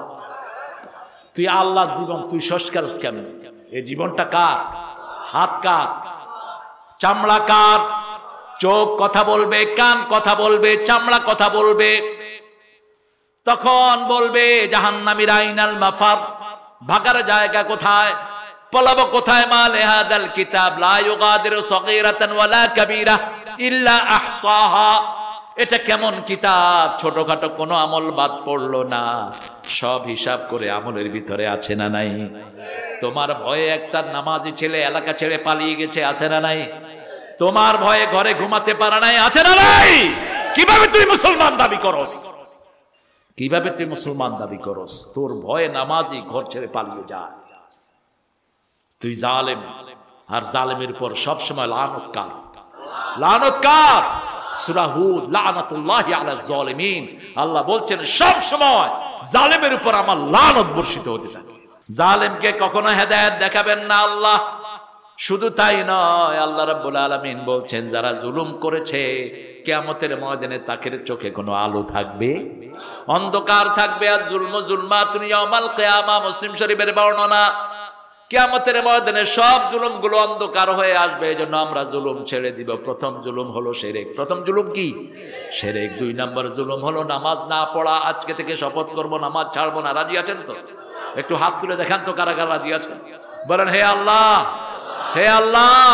তুই আল্লাহ জীবন তুই সংস্কার কেন? এই জীবনটা কার? হাত কার? চামড়া কার? চোখ কথা বলবে, কান কথা বলবে, চামড়া কথা বলবে। তখন বলবে জাহান্নামীরা আইনাল মাফার, ভাগার জায়গা কোথায়, পলাবো কোথায়? মা লিহাদাল কিতাব লা ইউগাদিরু সগীরাতান ওয়ালা কাবীরা ইল্লা আহসাহা। এটা কেমন কিতাব, ছোটখাটো কোনো আমল বাদ পড়লো না, সব হিসাব করে আমলের ভিতরে আছে না নাই? তোমার ভয়ে একটা নামাজি ছেলে এলাকা ছেড়ে পালিয়ে গেছে, আছে না নাই? তোমার ভয়ে ঘরে ঘুমাতে পারা নাই, আছে না নাই? কিভাবে তুই মুসলমান দাবি করস? কিভাবে তুই মুসলমান দাবি করস? তোর ভয়ে নামাজি ঘর ছেড়ে পালিয়ে যায়। তুই জালেম, আর জালেমের উপর সবসময় লানত কার? লানত কার? সূরা হুদ, লানাতুল্লাহি আলা যালিমিন। আল্লাহ বলছেন সব সময় জালেমের উপর আমার লানত বর্ষিত হতে থাকে। জালেমকে কখনো হেদায়েত দেখাবেন না আল্লাহ। শুধু তাই নয়, আল্লাহ রাব্বুল আলামিন বলছেন যারা জুলুম করেছে কিয়ামতের ময়দানে তাদের চোখে কোনো আলো থাকবে, অন্ধকার থাকবে। আর জুলম জুলমাতুন ইয়াউমাল কিয়ামা, মুসলিম শরীফের বর্ণনা। কিয়ামতের ময়দানে সব জুলুমগুলো অন্ধকার হয়ে আসবে। এজন্য আমরা জুলুম ছেড়ে দিব। প্রথম জুলুম হলো শিরক। প্রথম জুলুম কি? শিরক। 2 নম্বর জুলুম হলো নামাজ না পড়া। আজকে থেকে শপথ করব নামাজ ছাড়বো না। রাজি আছেন তো? একটু হাত তুলে দেখান তো কারা কারা রাজি আছেন। বলেন, হে আল্লাহ, হে আল্লাহ,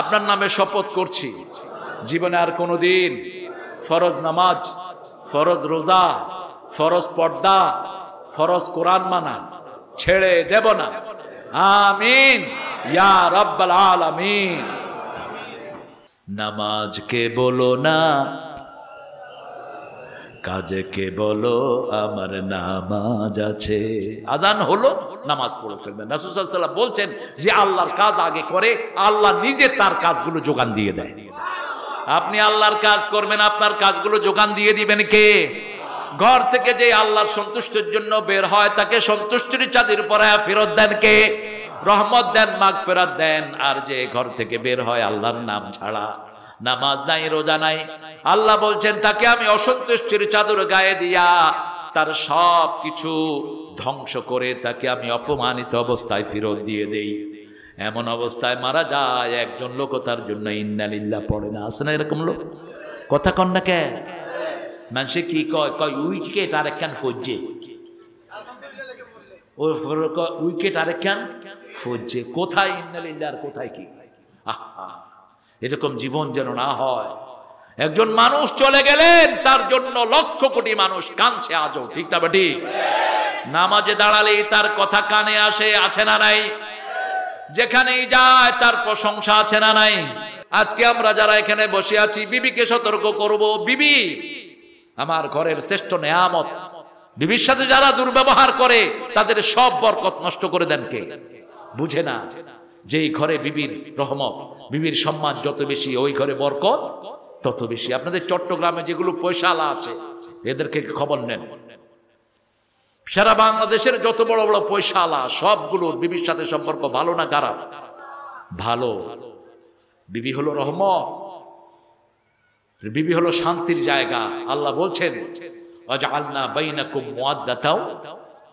আপনার নামে শপথ করছি জীবনে আর কোনোদিন ফরজ নামাজ, ফরজ রোজা, ফরজ পর্দা, ফরজ কোরআন মানা ছেড়ে দেব না। আমিন ইয়া রাব্বাল আলামিন। নামাজকে বলো না, কাজকে বলো আমার নামাজ আছে। আজান হলো, নামাজ পড়ে ফেলবেন। রাসূল সাল্লাল্লাহু আলাইহি ওয়াসাল্লাম বলছেন যে আল্লাহর কাজ আগে করে, আল্লাহ নিজে তার কাজগুলো যোগান দিয়ে দেয়। আপনি আল্লাহর কাজ করবেন, আপনার কাজগুলো যোগান দিয়ে দিবেন কে? ঘর থেকে যে আল্লাহর সন্তুষ্টির জন্য বের হয় তাকে সন্তুষ্টির চাদর পরায়া ফেরত দেন কে? রহমত দেন, মাগফিরাত দেন। আর যে ঘর থেকে বের হয় আল্লাহর নাম ছাড়া, নামাজ নাই, রোজা নাই, আল্লাহ বলছেন তাকে আমি অসন্তুষ্টির চাদর গায়ে দিয়া তার সব কিছু ধ্বংস করে তাকে আমি অপমানিত অবস্থায় ফেরত দিয়ে দেই। এমন অবস্থায় মারা যায় একজন লোক, তার জন্য ইন্না লিল্লাহ পড়ে না। আছে না এরকম লোক? কথা কন না কেন? মানুষে কি কয়? কয় উইকেট আর একখান ফৌজে, উইকেট আর একখান ফৌজে। কোথায় ইন্না লিল্লাহ আর কোথায় কি? আহা, এরকম জীবন যেন না হয়। একজন মানুষ চলে গেলেন, তার জন্য লক্ষ কোটি মানুষ কাঁদছে আজও। ঠিক না বেটি? নামাজে দাঁড়ালেই তার কথা কানে আসে, আছে না নাই? যেখানেই যায় তার প্রশংসা, আছে না নাই? আজকে আমরা যারা এখানে বসে আছি, বিবিকে সতর্ক করব। বিবি আমার ঘরের শ্রেষ্ঠ নেয়ামত। বিবির সাথে যারা দুর্ব্যবহার করে তাদের সব বরকত নষ্ট করে দেন কে? বুঝে না যেই ঘরে বিবির রহমত, বিবির সম্মান যত বেশি, ওই ঘরে বরকত তত বেশি। আপনাদের চট্টগ্রামে যেগুলো পয়সাওয়ালা আছে এদেরকে খবর নেন। সারা বাংলাদেশের যত বড় বড় পয়সাওয়ালা সবগুলো বিবির সাথে সম্পর্ক ভালো না খারাপ? ভালো। বিবি হলো রহমত, বিবি হলো শান্তির জায়গা। আল্লাহ বলছেন ওয়াজআলনা বাইনাকুম মুওয়াদ্দাতাও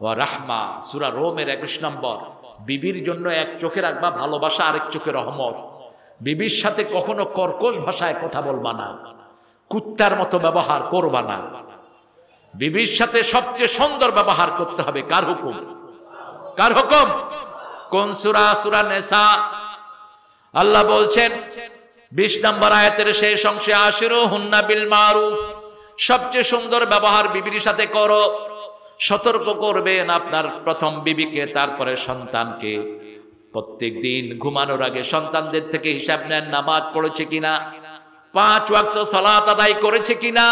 ওয়া রাহমা, সূরা রোমের 21 নম্বর। বিবির জন্য এক চোখে রাখবা ভালোবাসা, আরেক চোখে রহমত। বিবির সাথে কখনো কর্কশ ভাষায় কথা বলবা না, কুত্তার মতো ব্যবহার করবা না। বিবির সাথে সবচেয়ে সুন্দর ব্যবহার করতে হবে। কার হুকুম? কার হুকুম? কোন সূরা? সূরা নিসা। আল্লাহ বলছেন 20 নম্বর আয়াতের শেষ অংশে, আশিরুহুন্না বিল মারুফ, সবচেয়ে সুন্দর ব্যবহার বিবির সাথে করো। সতর্ক করবেন আপনার প্রথম বিবিকে, তারপরে সন্তানকে। প্রত্যেক দিন ঘুমানোর আগে সন্তানদের থেকে হিসাব নেন, নামাজ পড়েছে কিনা, 5 ওয়াক্ত সালাত আদায় করেছে কিনা।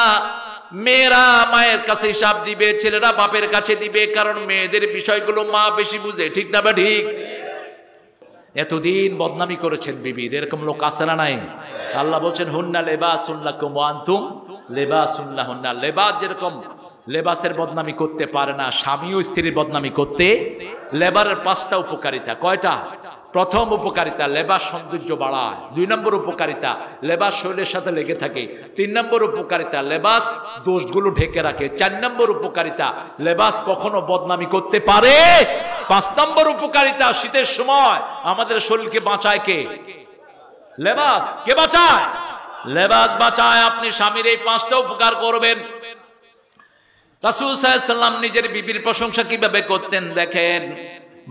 মেয়েরা মায়ের কাছে হিসাব দিবে, ছেলেরা বাপের কাছে দিবে, কারণ মেয়েদের বিষয়গুলো মা বেশি বুঝে। ঠিক না বা ঠিক? এতদিন বদনামি করেছেন বিবির, এরকম লোক আছে না নাই? আল্লাহ বলছেন হুন্না লিবাসুন লাকুম ওয়া আনতুম লিবাসুন লাহুন্না। লেবাস যেরকম লেবাসের বদনামি করতে পারে না, স্বামীও স্ত্রীর বদনামি করতে। লেবারের 5টা উপকারিতা। কয়টা? প্রথম উপকারিতা, লেবাস সৌন্দর্য বাড়ায়। 2 নম্বর উপকারিতা, লেবাস শরীরের সাথে লেগে থাকে। 3 নম্বর উপকারিতা, লেবাস দোষগুলো ঢেকে রাখে। 4 নম্বর উপকারিতা, লেবাস কখনো বদনামি করতে পারে। 5 নম্বর উপকারিতা, শীতের সময় আমাদের শরীরকে বাঁচায় কে? লেবাস। কে বাঁচায়? লেবাস বাঁচায়। আপনি স্বামীর এই 5টা উপকার করবেন। রাসূল সাল্লাল্লাহু আলাইহি ওয়াসাল্লাম নিজের বিবির প্রশংসা কিভাবে করতেন দেখেন।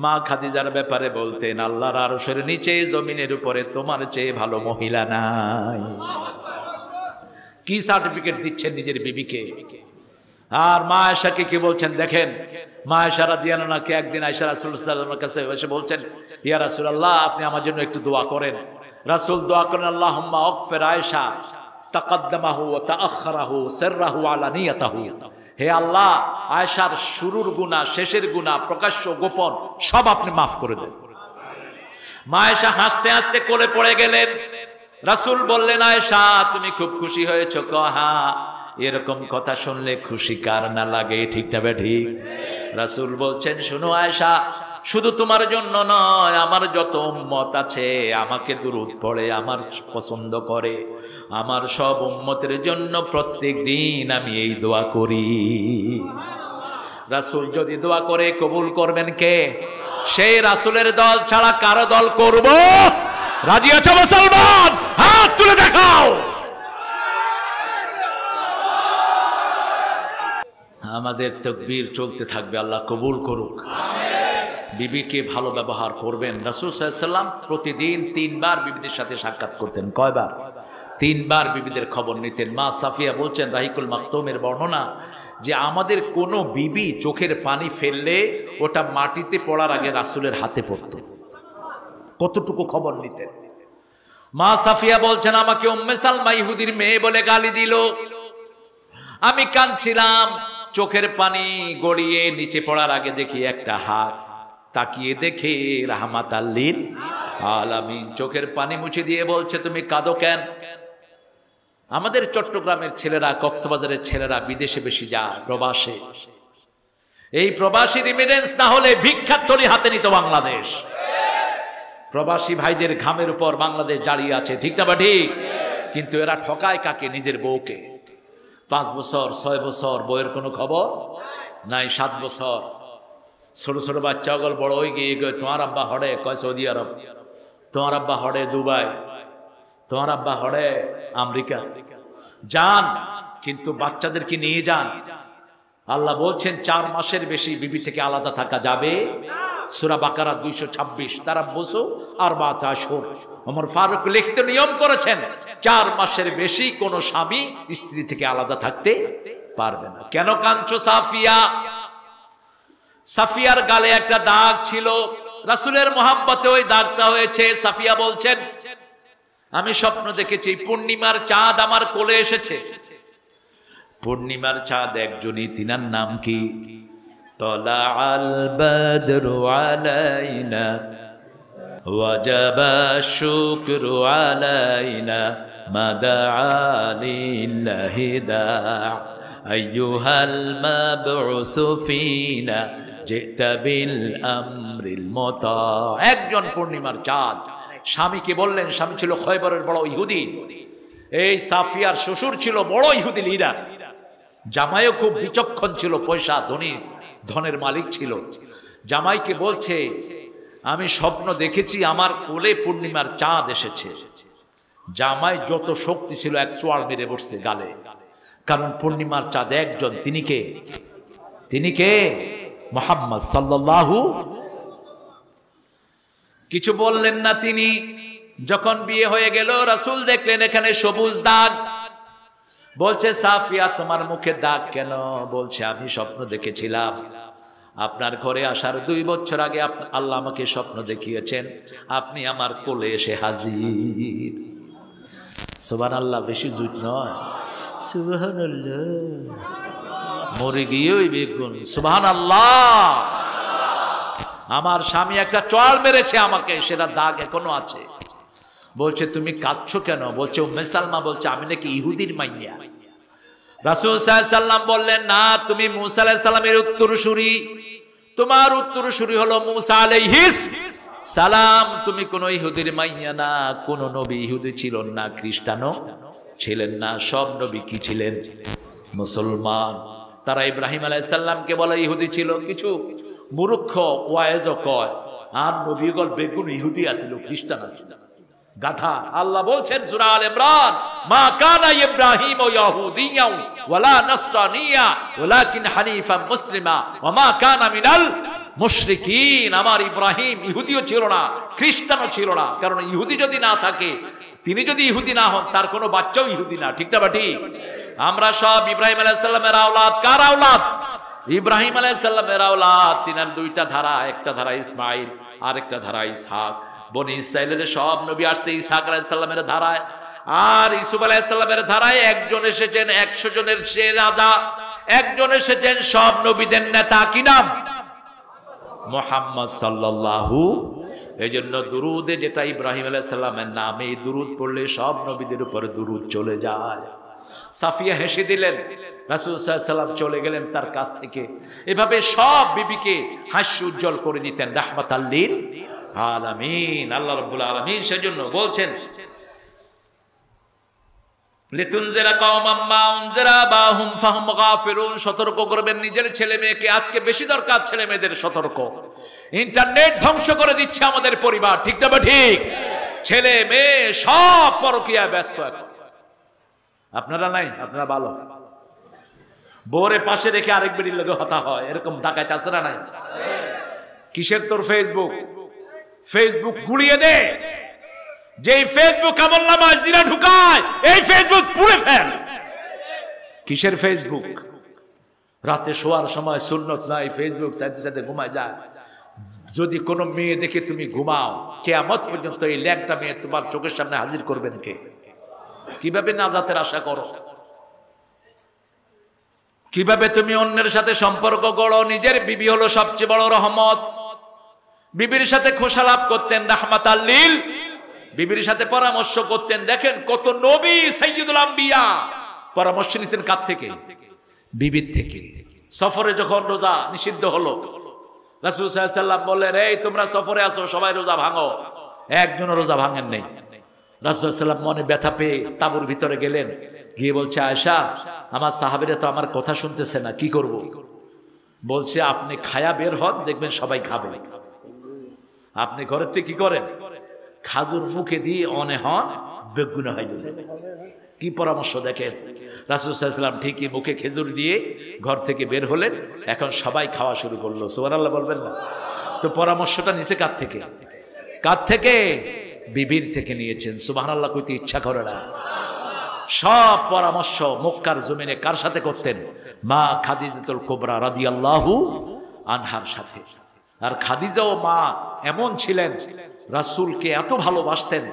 মা খাদিজার ব্যাপারে বলতেন, আল্লাহর আরশের নিচে জমিনের উপরে তোমার চেয়ে ভালো মহিলা নাই। কি সার্টিফিকেট দিচ্ছেন নিজের বিবিকে। আর মা আয়েশাকে কি বলছেন দেখেন। মা আয়েশা রাদিয়াল্লাহু আনহা একদিন আয়েশা রাসূলুল্লাহ সাল্লাল্লাহু আলাইহি ওয়াসাল্লামের কাছে এসে বলছেন, ইয়া রাসূলুল্লাহ, আপনি আমার জন্য একটু দোয়া করেন। রাসূল দোয়া করেন, আল্লাহুম্মা আগফির আয়েশা তাকাদ্দামাহু ওয়া তাআখারাহু সিররাহু আলানিয়াতাহু। হে আল্লাহ, আয়েশার শুরুর গুনাহ, শেষের গুনাহ, প্রকাশ্য গোপন সব আপনি মাফ করে দেন। মা আয়েশা হাসতে হাসতে কোলে পড়ে গেলেন। রাসূল বললেন, আয়েশা তুমি খুব খুশি হয়েছো? হ্যাঁ। এরকম কথা শুনলে খুশি কার না লাগে? ঠিক না ঠিক? রাসূল বলছেন, শুনো আয়েশা, শুধু তোমার জন্য নয়, আমার যত উম্মত আছে আমাকে দুরূদ পড়ে, আমার পছন্দ করে, আমার সব উম্মতের জন্য প্রত্যেক দিন আমি এই দোয়া করি। রাসূল যদি দোয়া করে কবুল করবেন কে? সেই রাসূলের দল ছাড়া কারো দল করব? রাজি আছো মুসলমান? হাত তুলে দেখাও। আমাদের তাকবীর চলতে থাকবে, আল্লাহ কবুল করুক। বিবিকে ভালো ব্যবহার করবেন। রাসূল সাল্লাল্লাহু আলাইহি ওয়াসাল্লাম প্রতিদিন 3 বার বিবিদের সাথে সাক্ষাৎ করতেন। কয়বার? 3 বার বিবিদের খবর নিতেন। মা সাফিয়া বলছেন রাহিকুল মাখতুমের বর্ণনা, যে আমাদের কোনো বিবি চোখের পানি ফেললে ওটা মাটিতে পড়ার আগে রাসূলের হাতে পড়ত। কতটুকু খবর নিতেন। মা সাফিয়া বলছেন, আমাকে উম্মে সালমা ইহুদির মেয়ে বলে গালি দিল, আমি কাঁদছিলাম, চোখের পানি গড়িয়ে নিচে পড়ার আগে দেখি একটা হাত, তাকিয়ে দেখে রাহমাতাল লিল আলামিন চোখের পানি মুছে দিয়ে বলছে, তুমি কাঁদো কেন? আমাদের চট্টগ্রামের ছেলেরা, কক্সবাজারের ছেলেরা বিদেশে বেশি যায়, প্রবাসে। এই প্রবাসী রিমিটেন্স না হলে ভিক্ষার থলি হাতে নিত বাংলাদেশ। প্রবাসী ভাইদের ঘামের উপর বাংলাদেশ দাঁড়িয়ে আছে, ঠিক না বা ঠিক? কিন্তু এরা ঠকায় কাকে? নিজের বউকে। 5 বছর 6 বছর বউয়ের কোনো খবর নাই। 7 বছর ছোট ছোট বাচ্চা গল বড় হয়ে গিয়ে তোমার আব্বা হড়ে কয় সৌদি আরব, তোমার আব্বা হড়ে দুবাই, তোমার আব্বা হড়ে আমেরিকা। যান, কিন্তু বাচ্চাদেরকে নিয়ে যান। আল্লাহ বলছেন 4 মাসের বেশি বিবি থেকে আলাদা থাকা যাবে। সূরা বাকারা 226। তারা বসু আর 12 আশহুর। ওমর ফারুক লিখিত নিয়ম করেছেন 4 মাসের বেশি কোন স্বামী স্ত্রী থেকে আলাদা থাকতে পারবে না। কেন কাঁদছো সাফিয়া? সাফিয়ার গালে একটা দাগ ছিল, রাসূলের মহব্বতে ওই দাগটা হয়েছে। সাফিয়া বলছেন, আমি স্বপ্ন দেখেছি পূর্ণিমার চাঁদ আমার কোলে এসেছে। পূর্ণিমার চাঁদ একজনই, তিনার নাম কি? তলাআল বদরু আলাইনা ওয়াজাবা শুকরু আলাইনা মাদাআ লিল্লাহি দাআ আইয়ুহাল মাবউসু ফিনা জিতা বিল আমরিল মুতা। একজন পূর্ণিমার চাঁদ। স্বামীকে বললেন, স্বামী ছিল খয়বরের বড় ইহুদি। এই সাফিয়ার শ্বশুর ছিল বড় ইহুদি লিডার। জামাইও খুব বিচক্ষণ ছিল, পয়সা ধনী, ধনের মালিক ছিল। জামাইকে বলছে, আমি স্বপ্ন দেখেছি আমার কোলে পূর্ণিমার চাঁদ এসেছে। জামাই যত শক্তি ছিল এক চোয়াল মেরে বসছে গালে, কারণ পূর্ণিমার চাঁদ একজন। তিনি কে? তিনি কে? মুহাম্মদ সাল্লাল্লাহু। কিছু বললেন না তিনি। যখন বিয়ে হয়ে গেল, রাসূল দেখলেন এখানে সবুজ দাগ। বলছে, সাফিয়া তোমার মুখে দাগ কেন? বলছে, আমি স্বপ্ন দেখেছিলাম আপনার ঘরে আসার 2 বছর আগে আল্লাহ আমাকে স্বপ্ন দেখিয়েছেন আপনি আমার কোলে এসে হাজির। সুবহানাল্লাহ, বেশি জুট নয়। সুবহানাল্লাহ, মরে গিয়ে ওই বেগুন। সুবহানাল্লাহ। আমার স্বামী একটা চড় মেরেছে আমাকে, সেটা দাগ এখনো আছে। বলছে, তুমি কাঁদছো কেন? বলছে, উম্মে সালমা বলছে আমি নাকি ইহুদির মাইয়া। রাসূল সাল্লাল্লাহু আলাইহি সাল্লাম বললেন, না, তুমি মুসা আলাইহিস সালামের উত্তরসূরি। তোমার উত্তরসূরি হলো মুসা আলাইহিস সালাম। তুমি কোন ইহুদির মাইয়া না। কোন নবী ইহুদি ছিলেন না, খ্রিস্টানও ছিলেন না। সব নবী কি ছিলেন? মুসলমান। তারা ইব্রাহিম আলাইহিস সালামকে বলে ইহুদি ছিল। কিছু মূর্খ ওয়াইজও কয় আর নবীগণ বেগুন ইহুদি আছিল, খ্রিস্টান আছিল। গাধা। আল্লাহ বলছেন সূরা আল ইমরান, মা কানা ইব্রাহিম ইয়াহুদিয়্যা ওয়ালা নাসরানিয়্যা ওয়ালাকিন হানিফান মুসলিমা ওয়া মা কানা মিনাল মুশরিকিন। আমার ইব্রাহিম ইহুদিও ছিল না, খ্রিস্টানও ছিল না। কারণ ইহুদি যদি না থাকে, তিনি যদি ইহুদি না হন, তার কোনো বাচ্চাও ইহুদি না। ঠিক না ঠিক? আমরা সব ইব্রাহিম আলাইহিস সালামের আওলাদ। কার আওলাদ? ইব্রাহিম আলাইহিস সালামের আওলাদ। তিনার 2টা ধারা, একটা ধারা ইসমাইল, আরেকটা ধারা ইসহাক। বনি ইসরাইলের সব নবী আসছে ইসহাক আলাইহিস সালামের ধারায়, আর ইউসুফ আলাইহিস সালামের ধারায়। একজন এসেছেন 100 জনের সে রাজা, একজন এসেছেন সব নবীদের নেতা। কি নাম? মুহাম্মদ সাল্লাল্লাহু। এইজন্য দুরুদে যেটা ইব্রাহিম আলাইহিস সালামের নাম, এই দুরুদ পড়লে সব নবীদের উপরে দুরুদ চলে যায়। সাফিয়া হেসে দিলেন, রাসূল সাল্লাল্লাহু আলাইহি ওয়াসাল্লাম চলে গেলেন তার কাছ থেকে। এভাবে সব বিবিকে হাস্য উজ্জ্বল করে দিতেন রাহমাতাল লিল আলামিন। আল্লাহ রাব্বুল আলামিন সেজন্য বলছেন লিতুনজিরা কওমান মা উনজিরা বাহুম ফাহুম গাফিলুন, সতর্ক করবেন নিজের ছেলে মেয়েকে। আজকে বেশি দরকার ছেলে মেয়েদের সতর্ক। ইন্টারনেট ধ্বংস করে দিচ্ছে আমাদের পরিবার, ঠিক না বা ঠিক? ছেলে মেয়ে সব পরকীয়ায় ব্যস্ত। আপনারা নাই, আপনারা ভালো। বোরে পাশে রেখে আরেক বেড়ির লোকে হতা হয়, এরকম ডাকাইতে আছে না নাই? কিসের তোর ফেসবুক? ফেসবুক গুলিয়ে দে। যেই ফেসবুক আমলনামায় জিনা ঢুকায়, এই ফেসবুক পুড়ে ফেল। কিসের ফেসবুক? রাতে শোয়ার সময় সুন্নত নাই, ফেসবুক সাথে সাথে ঘুমায় যায়। যদি কোনো মেয়ে দেখে তুমি ঘুমাও, কিয়ামত পর্যন্ত এই ল্যাংটা মেয়ে তোমার চোখের সামনে হাজির করবেন কে? কিভাবে নাজাতের আশা করো? কিভাবে তুমি অন্যের সাথে সম্পর্ক গড়ো? নিজের বিবি হলো সবচেয়ে বড় রহমত। বিবির সাথে খোশালাপ করতেন রাহমাতাল লিল, বিবির সাথে পরামর্শ করতেন। দেখেন কত নবী সাইয়্যিদুল আম্বিয়া পরামর্শ নিতেন কার থেকে? বিবির থেকে। সফরে যখন রোজা নিষিদ্ধ হলো, রাসূল সাল্লাল্লাহু আলাইহি ওয়াসাল্লাম বললেন, এই তোমরা সফরে আসো, সবাই রোজা ভাঙো। একজনও রোজা ভাঙেন নেই। রাসূল সাল্লাল্লাহু আলাইহি ওয়াসাল্লাম মনে ব্যথা পেয়ে তাঁবুর ভিতরে গেলেন, গিয়ে বলছে, আয়েশা আমার সাহাবীরা তো আমার কথা শুনতেছে না, কি করব? বলছে, আপনি খায়া বের হন, দেখবেন সবাই খাবে। আপনি ঘরের থেকে কি করেন? খাজুর মুখে দিয়ে অনে হন, বেগুনা হয়ে যাবে। কি পরামর্শ দেখেন! রাসূল সাল্লাল্লাহু আলাইহি ওয়াসাল্লাম ঠিকই মুখে খেজুর দিয়ে ঘর থেকে বের হলেন। এখন সবাই খাওয়া শুরু করলো। সুবহানাল্লাহ বলবেন না? তো পরামর্শটা নিচে কার থেকে? কার থেকে? বিবির থেকে নিয়েছেন। সুবহানাল্লাহ কইতে ইচ্ছা করে না। সব পরামর্শ মক্কার জমিনে কার সাথে করতেন? মা খাদিজাতুল কুবরা রাদিয়াল্লাহু আনহার সাথে। আর খাদিজাও মা এমন ছিলেন, রাসূলকে এত ভালোবাসতেন,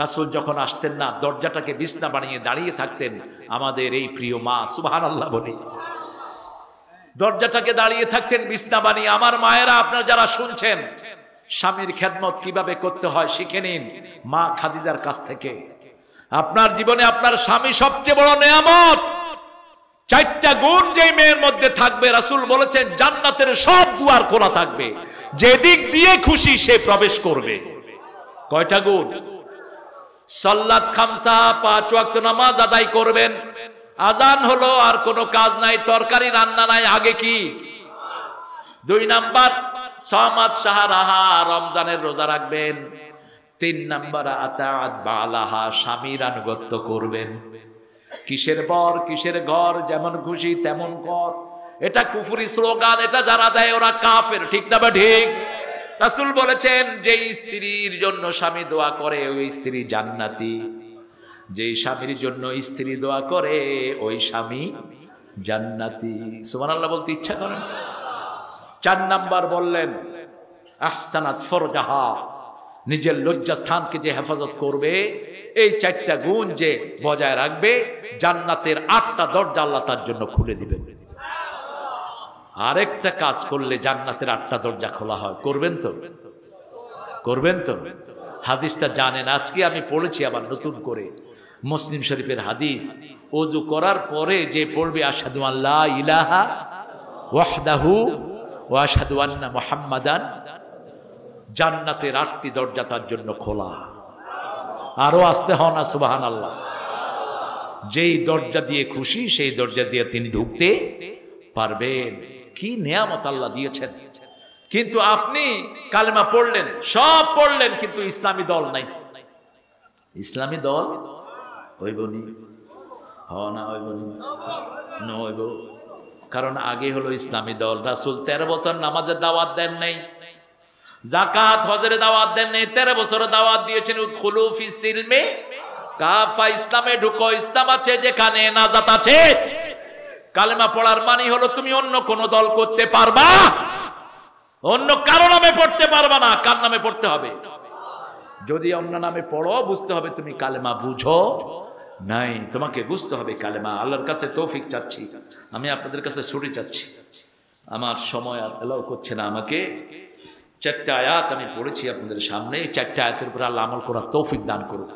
রাসূল যখন আসতেন না দরজাটাকে বিছনা বানিয়ে দাঁড়িয়ে থাকতেন। আমাদের এই প্রিয় মা, সুবহানাল্লাহ বলি, দরজাটাকে দাঁড়িয়ে থাকতেন বিছনা বানিয়ে। আমার মায়েরা, আপনারা যারা শুনছেন, স্বামীর খেদমত কিভাবে করতে হয় শিখে নিন মা খাদিজার কাছ থেকে। আপনার জীবনে আপনার স্বামী সবচেয়ে বড় নেয়ামত। চারটা গুণ যে মেয়ের মধ্যে থাকবে, রাসূল বলেছেন জান্নাতের সব দুয়ার খোলা থাকবে, যেদিক দিয়ে খুশি সে প্রবেশ করবে। কয়টা গুণ? সালাত খামসা, 5 ওয়াক্ত নামাজ আদায় করবেন। আজান হলো, আর কোনো কাজ নাই, তরকারি রান্না নাই, আগে কি? 2 নাম্বার সামাত শাহরাহা, রমজানের রোজা রাখবেন। 3 নাম্বার আতাআত বালাহা, স্বামীর আনুগত্য করবেন। কিসের বর কিসের ঘর, যেমন খুশি তেমন কর, এটা কুফরি স্লোগান। এটা যারা দেয় ওরা কাফের, ঠিক না বা ঠিক? রাসূল বলেছেন যে স্ত্রীর জন্য স্বামী দোয়া করে ওই স্ত্রী জান্নাতি, যেই স্বামীর জন্য স্ত্রী দোয়া করে ওই স্বামী জান্নাতি। সুবহানাল্লাহ বলতে ইচ্ছা করেন? 4 নাম্বার বললেন আহসানাত ফরজাহা, নিজের লজ্জাস্থানকে যে হেফাজত করবে, এই 4টা গুণ যে বজায় রাখবে, জান্নাতের 8টা দরজা আল্লাহ তার জন্য খুলে দিবেন। আরেকটা কাজ করলে জান্নাতের 8টা দরজা খোলা হয়। করবেন তো? করবেন তো? হাদিসটা জানেন, আজকে আমি পড়েছি আবার নতুন করে, মুসলিম শরীফের হাদিস। ওযু করার পরে যে পড়বে আশহাদু আল্লা ইলাহা ওয়াহদাহু ওয়া আশহাদু আন্না মুহাম্মাদান, জান্নাতের 8টি দরজা তার জন্য খোলা। আরো আসতে হন না সুবহানাল্লাহ। যেই দরজা দিয়ে খুশি সেই দরজা দিয়ে তিনি ঢুকতে পারবেন। কি নেয়ামত আল্লাহ দিয়েছেন! কিন্তু আপনি কালেমা পড়লেন, সব পড়লেন, কিন্তু ইসলামী দল নাই। ইসলামী দল হইবনি, না হইবনি, নইব। কারণ আগে হলো ইসলামী দল। রাসূল 13 বছর নামাজের দাওয়াত দেন নাই, যাকাত হজের দাওয়াত দেন নাই, 13 বছর দাওয়াত দিয়েছেন উদখুলু ফিস সিলমে কাফা, ইসলামে ঢুকো, ইসলাম আছে যেখানে নাজাত আছে। কালেমা পড়ার মানে হলো তুমি অন্য কোন দল করতে পারবা, অন্য কারো নামে পড়তে পারবা না। কার নামে পড়তে হবে? যদি অন্য নামে পড়ো, বুঝতে হবে তুমি কালেমা বুঝো নাই, তোমাকে বুঝতে হবে কালেমা। আল্লাহর কাছে তৌফিক চাচ্ছি, আমি আপনাদের কাছে ছুটি চাচ্ছি। আমার সময় এলাও করছে না আমাকে। 4টা আয়াত আমি পড়েছি আপনাদের সামনে, 4টা আয়াতের উপর আল্লাহ আমল করার তৌফিক দান করুন।